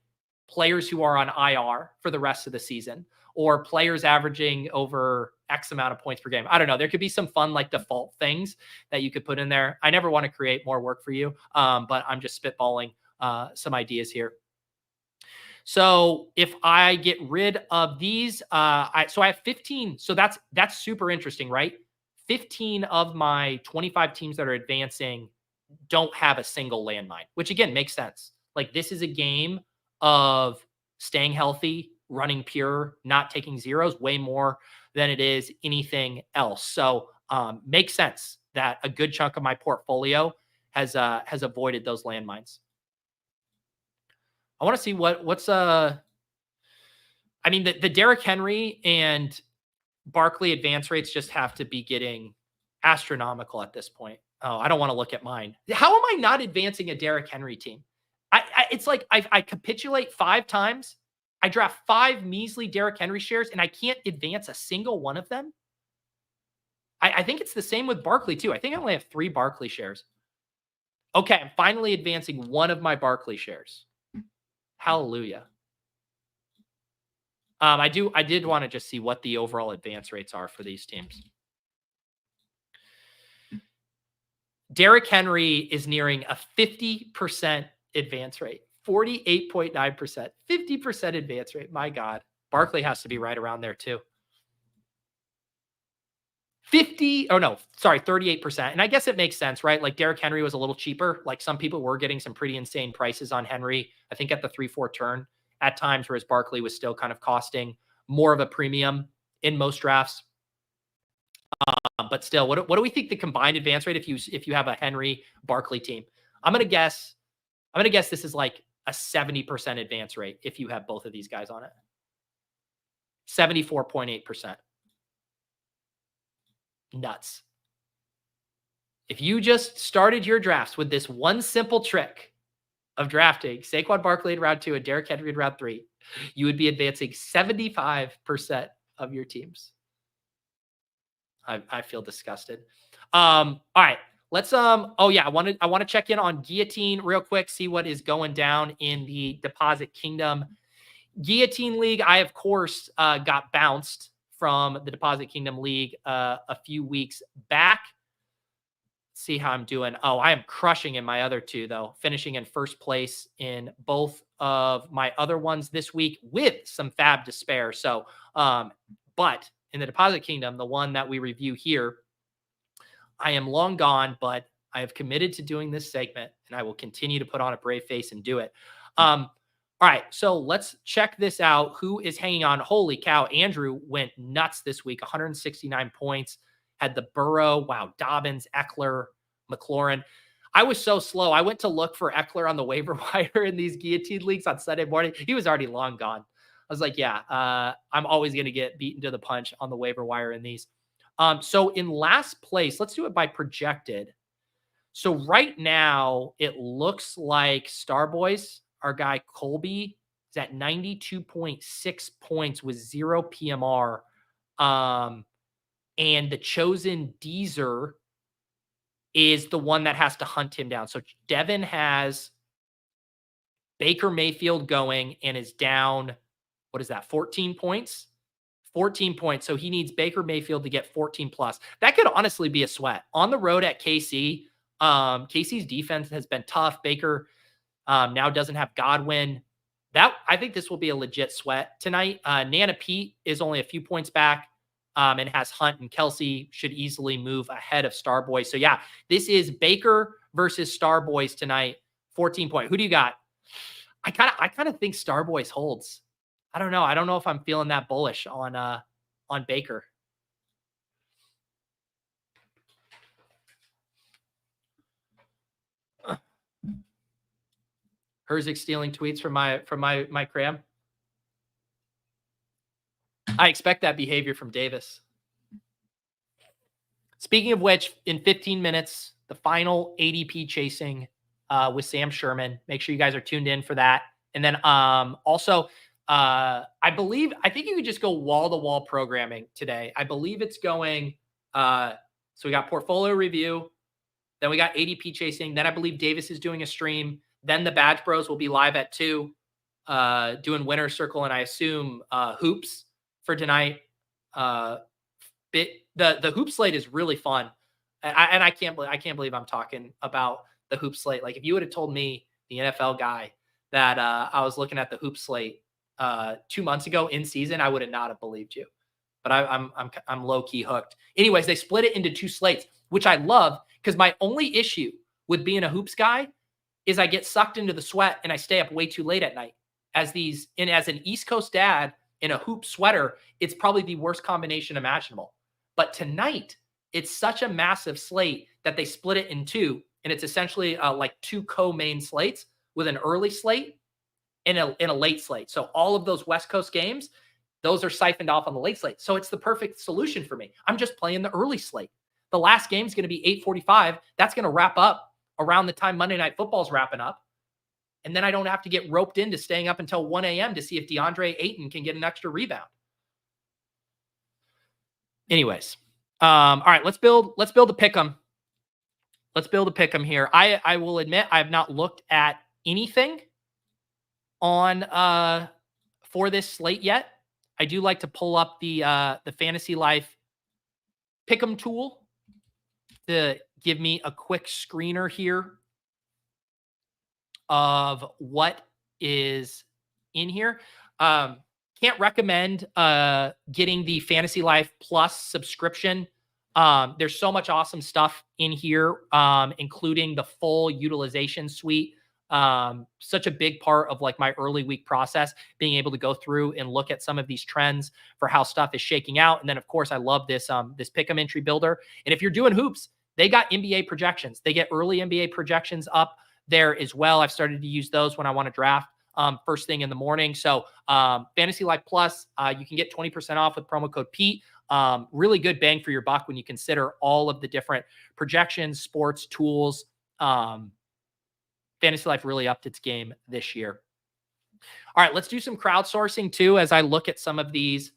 [SPEAKER 1] players who are on IR for the rest of the season, or players averaging over X amount of points per game. I don't know. There could be some fun like default things that you could put in there. I never want to create more work for you, but I'm just spitballing some ideas here. So if I get rid of these, so I have 15. So that's super interesting, right? 15 of my 25 teams that are advancing don't have a single landmine, which again makes sense. Like this is a game of staying healthy, running pure, not taking zeros way more than it is anything else. So makes sense that a good chunk of my portfolio has avoided those landmines. I want to see what's I mean, the Derrick Henry and Barkley advance rates just have to be getting astronomical at this point. Oh, I don't want to look at mine. How am I not advancing a Derrick Henry team? It's like I capitulate 5 times. I draft 5 measly Derrick Henry shares, and I can't advance a single one of them. I think it's the same with Barkley, too. I think I only have 3 Barkley shares. Okay, I'm finally advancing one of my Barkley shares. Hallelujah. I did want to just see what the overall advance rates are for these teams. Derrick Henry is nearing a 50% advance rate. 48.9%, 50% advance rate. My God. Barkley has to be right around there too. 38%. And I guess it makes sense, right? Like Derrick Henry was a little cheaper. Like some people were getting some pretty insane prices on Henry, I think at the 3-4 turn at times, whereas Barkley was still kind of costing more of a premium in most drafts. But still, what do we think the combined advance rate if you have a Henry Barkley team? I'm gonna guess this is like a 70% advance rate if you have both of these guys on it. 74.8%. Nuts. If you just started your drafts with this one simple trick of drafting Saquon Barkley in round 2 and Derrick Henry in round 3, you would be advancing 75% of your teams. I feel disgusted. All right. Let's oh yeah, I want to check in on Guillotine real quick, see what is going down in the Deposit Kingdom. Guillotine League, I of course got bounced from the Deposit Kingdom League a few weeks back. Let's see how I'm doing. Oh, I am crushing in my other 2 though, finishing in first place in both of my other ones this week with some fab to spare. So, but in the Deposit Kingdom, the one that we review here, I am long gone, but I have committed to doing this segment, and I will continue to put on a brave face and do it. All right, so let's check this out. Who is hanging on? Holy cow, Andrew went nuts this week, 169 points, had the Burrow, wow, Dobbins, Eckler, McLaurin. I was so slow. I went to look for Eckler on the waiver wire in these Guillotine leagues on Sunday morning. He was already long gone. I was like, yeah, I'm always going to get beaten to the punch on the waiver wire in these. So in last place, let's do it by projected. So right now, it looks like Starboys, our guy Colby, is at 92.6 points with 0 PMR. And the chosen Deezer is the one that has to hunt him down. So Devin has Baker Mayfield going and is down, what is that, 14 points? 14 points. So he needs Baker Mayfield to get 14 plus. That could honestly be a sweat. On the road at KC, KC's defense has been tough. Baker now doesn't have Godwin. I think this will be a legit sweat tonight. Nana Pete is only a few points back. and has Hunt and Kelsey, should easily move ahead of Starboy. So yeah, this is Baker versus Starboys tonight. 14 point. Who do you got? I kind of think Starboys holds. I don't know. I don't know if I'm feeling that bullish on Baker. Herzig stealing tweets from my cram. I expect that behavior from Davis. Speaking of which, in 15 minutes, the final ADP chasing with Sam Sherman. Make sure you guys are tuned in for that. And then also, I think you could just go wall-to-wall programming today. I believe it's going, so we got portfolio review, then we got ADP chasing, then I believe Davis is doing a stream, then the Badge Bros will be live at 2, doing winner circle, and I assume hoops for tonight. The hoop slate is really fun. I can't believe I'm talking about the hoop slate. Like, if you would have told me, the NFL guy, that I was looking at the hoop slate 2 months ago in season, I would not have believed you. But I'm low key hooked. Anyways, they split it into 2 slates, which I love, because my only issue with being a hoops guy is I get sucked into the sweat and I stay up way too late at night. As an East Coast dad in a hoop sweater, it's probably the worst combination imaginable. But tonight, it's such a massive slate that they split it in 2, and it's essentially like 2 co-main slates with an early slate and a late slate. So all of those West Coast games, those are siphoned off on the late slate. So it's the perfect solution for me. I'm just playing the early slate. The last game is going to be 8:45. That's going to wrap up around the time Monday Night Football is wrapping up. And then I don't have to get roped into staying up until 1 a.m. to see if DeAndre Ayton can get an extra rebound. Anyways, all right, let's build a pick 'em. Let's build a pick 'em here. I will admit I have not looked at anything on for this slate yet. I do like to pull up the Fantasy Life pick 'em tool to give me a quick screener here of what is in here. Can't recommend getting the Fantasy Life Plus subscription. There's so much awesome stuff in here, including the full utilization suite. Such a big part of like my early week process, being able to go through and look at some of these trends for how stuff is shaking out. And then of course I love this pick'em entry builder. And if you're doing hoops, they got NBA projections. They get early NBA projections up there as well. I've started to use those when I want to draft first thing in the morning. So Fantasy Life Plus, you can get 20% off with promo code Pete. Really good bang for your buck when you consider all of the different projections, sports, tools. Fantasy Life really upped its game this year. All right, let's do some crowdsourcing too as I look at some of these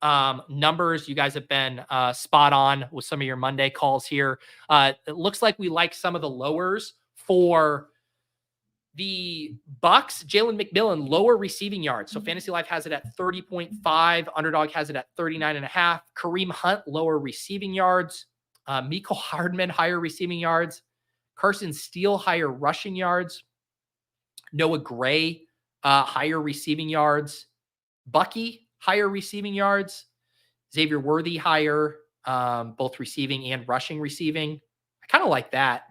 [SPEAKER 1] numbers. You guys have been spot on with some of your Monday calls here. It looks like we like some of the lowers for the Bucks. Jalen McMillan, lower receiving yards. So Fantasy Life has it at 30.5. Underdog has it at 39.5. Kareem Hunt, lower receiving yards. Mecole Hardman, higher receiving yards. Carson Steele, higher rushing yards. Noah Gray, higher receiving yards. Bucky, higher receiving yards. Xavier Worthy, higher, both receiving and rushing receiving. I kind of like that.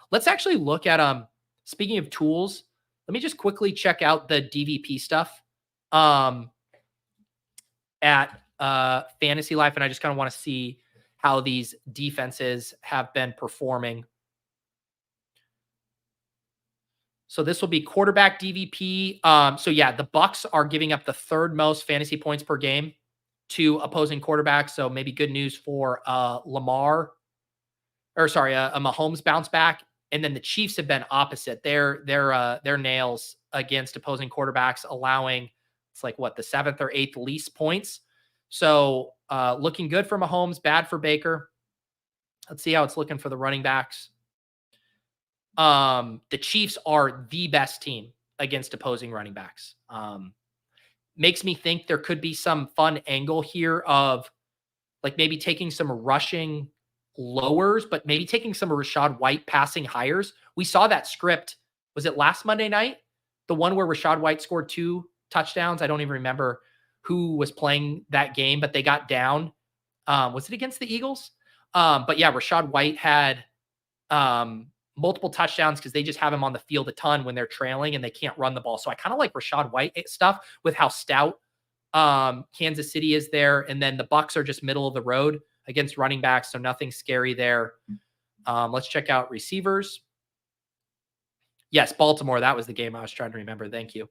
[SPEAKER 1] Let's actually look at, speaking of tools, let me just quickly check out the DVP stuff at Fantasy Life. And I just kind of want to see how these defenses have been performing. So this will be quarterback DVP. So yeah, the Bucks are giving up the 3rd most fantasy points per game to opposing quarterbacks. So maybe good news for a Mahomes bounce back. And then the Chiefs have been opposite. They're nails against opposing quarterbacks, allowing it's like what, the 7th or 8th least points. So looking good for Mahomes, bad for Baker. Let's see how it's looking for the running backs. The Chiefs are the best team against opposing running backs. Makes me think there could be some fun angle here of like maybe taking some rushing lowers, but maybe taking some of Rachaad White passing hires. We saw that script. Was it last Monday night? The one where Rachaad White scored 2 touchdowns. I don't even remember who was playing that game, but they got down Was it against the Eagles? But yeah, Rachaad White had multiple touchdowns because they just have him on the field a ton when they're trailing and they can't run the ball. So I kind of like Rachaad White stuff with how stout Kansas City is there. And then the Bucs are just middle of the road against running backs, so nothing scary there. Let's check out receivers. Yes, Baltimore. That was the game I was trying to remember. Thank you.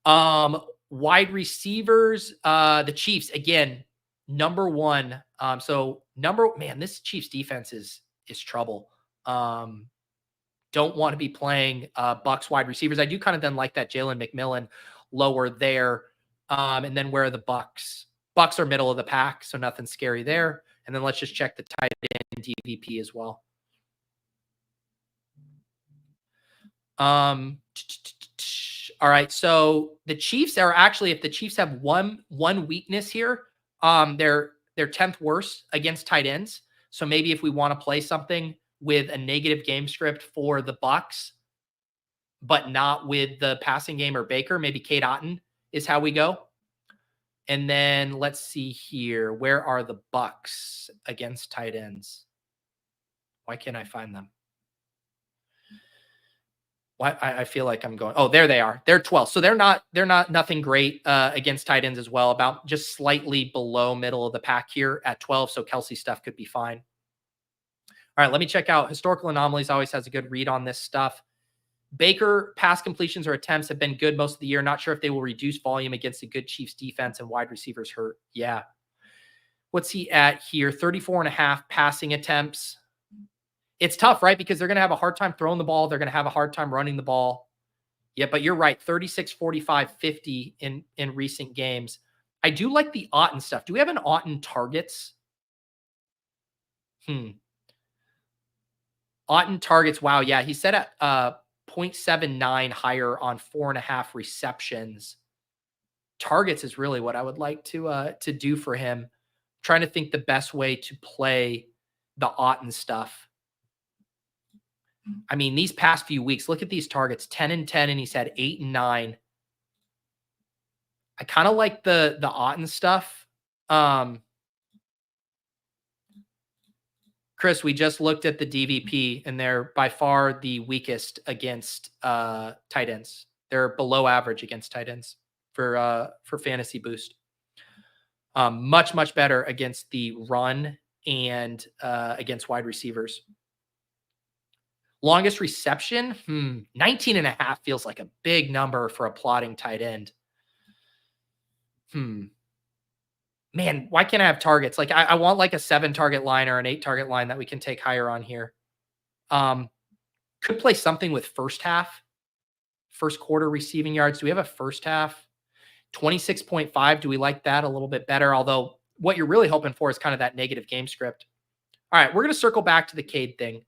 [SPEAKER 1] Wide receivers, the Chiefs, again, number one. This Chiefs defense is trouble. Don't want to be playing Bucs wide receivers. I do kind of then like that Jalen McMillan lower there. And then where are the Bucs? Bucs are middle of the pack, so nothing scary there. And then let's just check the tight end DVP as well. All right, so the Chiefs are actually, if the Chiefs have one weakness here, they're 10th worst against tight ends. So maybe if we want to play something with a negative game script for the Bucs, but not with the passing game or Baker, maybe Cade Otton is how we go. And then let's see here. Where are the Bucs against tight ends? Why can't I find them? Why I feel like I'm going. Oh, there they are. They're 12th. So they're not nothing great against tight ends as well. About just slightly below middle of the pack here at 12. So Kelsey stuff could be fine. All right, let me check out historical anomalies. Always has a good read on this stuff. Baker pass completions or attempts have been good most of the year. Not sure if they will reduce volume against a good Chiefs defense and wide receivers hurt. Yeah. What's he at here? 34.5 passing attempts. It's tough, right? Because they're going to have a hard time throwing the ball. They're going to have a hard time running the ball. Yeah, but you're right. 36, 45, 50 in recent games. I do like the Otton stuff. Do we have an Otton targets? Otton targets. Wow. Yeah. He set at 0.79 higher on 4.5 receptions. Targets is really what I would like to do for him. I'm trying to think the best way to play the Otton stuff. I mean, these past few weeks, look at these targets, 10 and 10, and he's had 8 and 9. I kind of like the Otton stuff. Chris, we just looked at the DVP, and they're by far the weakest against tight ends. They're below average against tight ends for fantasy boost. Much better against the run and against wide receivers. Longest reception, 19.5 feels like a big number for a plotting tight end. Man, why can't I have targets? Like I want like a 7-target line or an 8-target line that we can take higher on here. Could play something with first quarter receiving yards. Do we have a first half? 26.5. Do we like that a little bit better? Although what you're really hoping for is kind of that negative game script. All right, we're going to circle back to the Cade thing.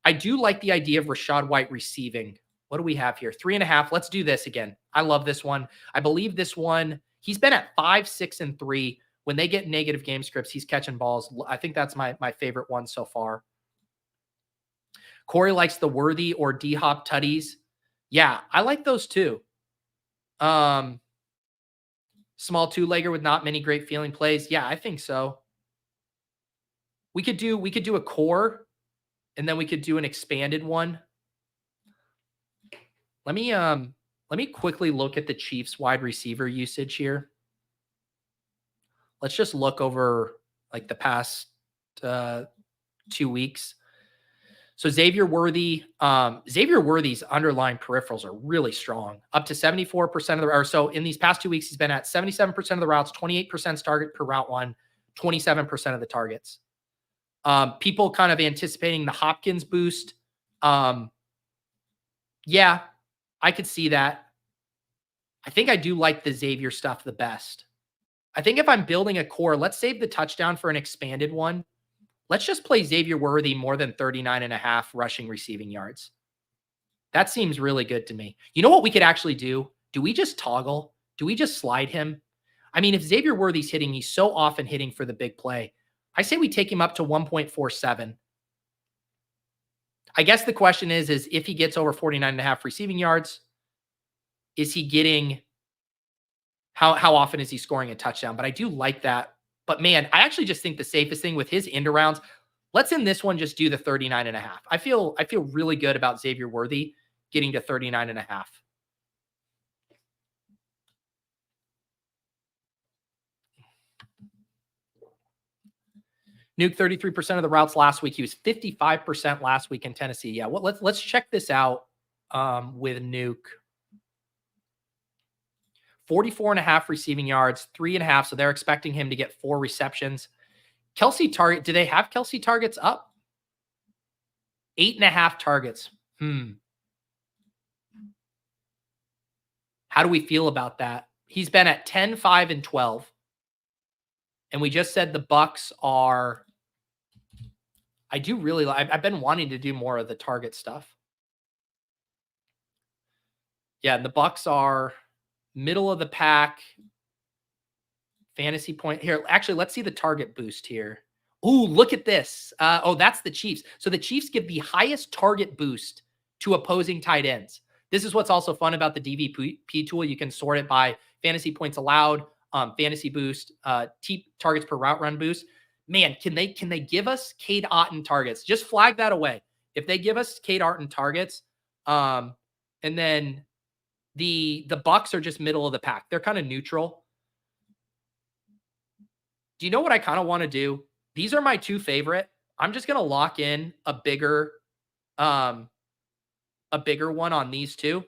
[SPEAKER 1] I do like the idea of Rachaad White receiving. What do we have here? 3.5. Let's do this again. I love this one. I believe this one, he's been at 5, 6, and 3. When they get negative game scripts, he's catching balls. I think that's my favorite one so far. Corey likes the Worthy or D-Hop tutties. Yeah, I like those too. Small 2-legger with not many great feeling plays. Yeah, I think so. We could do a core, and then we could do an expanded one. Let me quickly look at the Chiefs wide receiver usage here. Let's just look over like the past 2 weeks. So Xavier Worthy's underlying peripherals are really strong, up to 74% of the, or so in these past 2 weeks, he's been at 77% of the routes, 28% target per route one, 27% of the targets. People kind of anticipating the Hopkins boost. Yeah, I could see that. I think I do like the Xavier stuff the best. I think if I'm building a core, let's save the touchdown for an expanded one. Let's just play Xavier Worthy more than 39.5 rushing receiving yards. That seems really good to me. You know what we could actually do? Do we just toggle? Do we just slide him? I mean, if Xavier Worthy's hitting, he's so often hitting for the big play. I say we take him up to 1.47. I guess the question is if he gets over 49.5 receiving yards, is he getting, how often is he scoring a touchdown? But I do like that But man, I actually just think the safest thing with his end arounds, let's in this one just do the 39.5. I feel really good about Xavier Worthy getting to 39.5. Nuke 33% of the routes last week. He was 55% last week in Tennessee. Yeah, well, let's check this out with Nuke. 44.5 receiving yards, 3.5. So they're expecting him to get 4 receptions. Kelsey target. Do they have Kelsey targets up? 8.5 targets. How do we feel about that? He's been at 10, 5, and 12. And we just said the Bucks are, I do really like, I've been wanting to do more of the target stuff. Yeah, the Bucks are middle of the pack. Fantasy point here. Actually, let's see the target boost here. Ooh, look at this. Oh, that's the Chiefs. So the Chiefs give the highest target boost to opposing tight ends. This is what's also fun about the DVP tool. You can sort it by fantasy points allowed, fantasy boost, targets per route run boost. Man, can they give us Cade Otton targets? Just flag that away. If they give us Cade Otton targets, and then the Bucks are just middle of the pack. They're kind of neutral. Do you know what I kind of want to do? These are my 2 favorite. I'm just going to lock in a bigger one on these 2.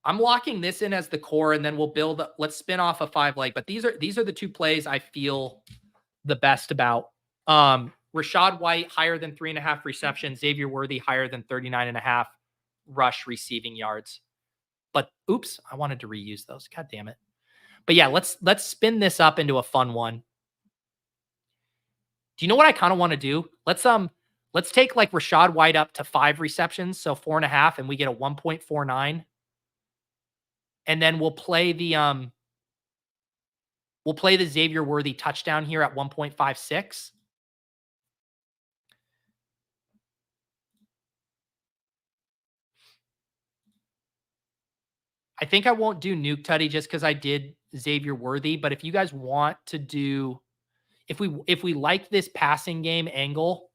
[SPEAKER 1] I'm locking this in as the core, and then we'll build. Let's spin off a 5 leg. But these are the 2 plays I feel the best about. Rachaad White higher than 3.5 receptions. Xavier Worthy higher than 39.5 rush receiving yards. But oops, I wanted to reuse those. God damn it. But yeah, let's spin this up into a fun one. Do you know what I kind of want to do? Let's take like Rachaad White up to 5 receptions, so 4.5, and we get a 1.49. And then we'll play the Xavier Worthy touchdown here at 1.56. I think I won't do Nuke Tutty just because I did Xavier Worthy. But if you guys want to do, if we like this passing game angle,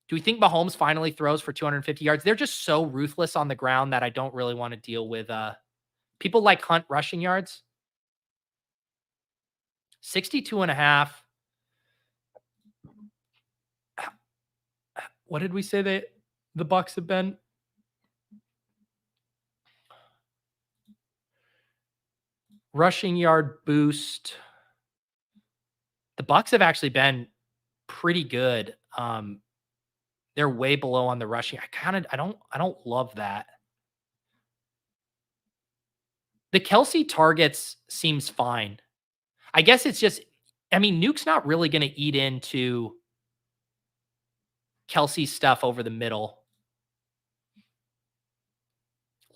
[SPEAKER 1] do we think Mahomes finally throws for 250 yards? They're just so ruthless on the ground that I don't really want to deal with people like Hunt rushing yards. 62.5. What did we say that the Bucks have been? Rushing yard boost. The Bucks have actually been pretty good. They're way below on the rushing. I don't love that. The Kelsey targets seems fine. I guess it's just, I mean, Nuke's not really going to eat into Kelsey's stuff over the middle.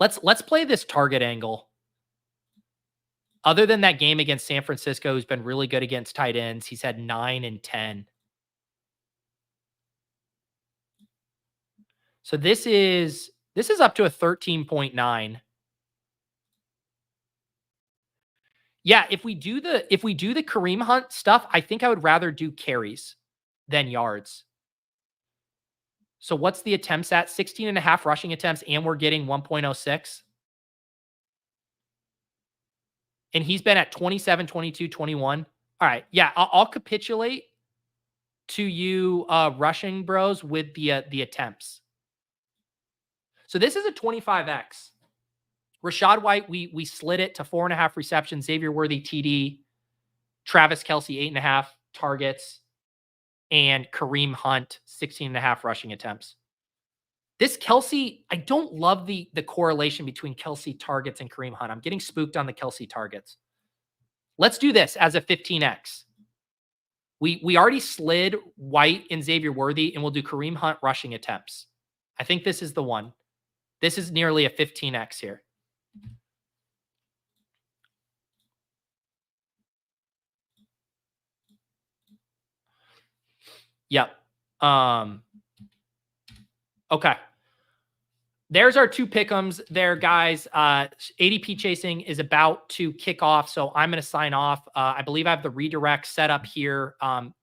[SPEAKER 1] Let's play this target angle. Other than that game against San Francisco, who's been really good against tight ends, he's had 9 and 10. So this is up to a 13.9. Yeah, if we do the Kareem Hunt stuff, I think I would rather do carries than yards. So what's the attempts at? 16.5 rushing attempts, and we're getting 1.06. And he's been at 27, 22, 21. All right. Yeah, I'll capitulate to you rushing bros with the attempts. So this is a 25x. Rachaad White, we slid it to 4.5 receptions. Xavier Worthy TD. Travis Kelce, 8.5 targets. And Kareem Hunt, 16.5 rushing attempts. This Kelce, I don't love the correlation between Kelce targets and Kareem Hunt. I'm getting spooked on the Kelce targets. Let's do this as a 15x. We already slid White and Xavier Worthy, and we'll do Kareem Hunt rushing attempts. I think this is the one. This is nearly a 15x here. Yep. Okay. there's our 2 pick'ems there, guys. ADP chasing is about to kick off, so I'm going to sign off. I believe I have the redirect set up here.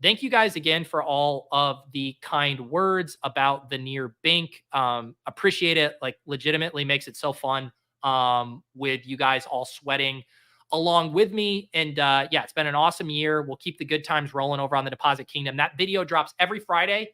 [SPEAKER 1] Thank you guys again for all of the kind words about the near Bink. Appreciate it. Like, legitimately makes it so fun with you guys all sweating along with me. And yeah, it's been an awesome year. We'll keep the good times rolling over on the Deposit Kingdom. That video drops every Friday.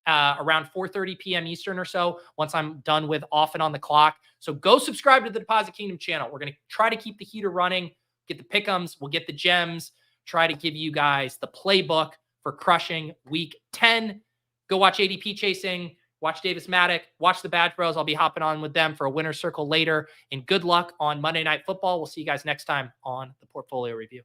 [SPEAKER 1] Around 4:30 p.m. Eastern or so, once I'm done with Off and On the Clock. So go subscribe to the Deposit Kingdom channel. We're going to try to keep the heater running, get the pick'ems, we'll get the gems, try to give you guys the playbook for crushing week 10. Go watch ADP Chasing, watch Davis Maddock, watch the Badge Bros. I'll be hopping on with them for a winner's circle later. And good luck on Monday Night Football. We'll see you guys next time on the Portfolio Review.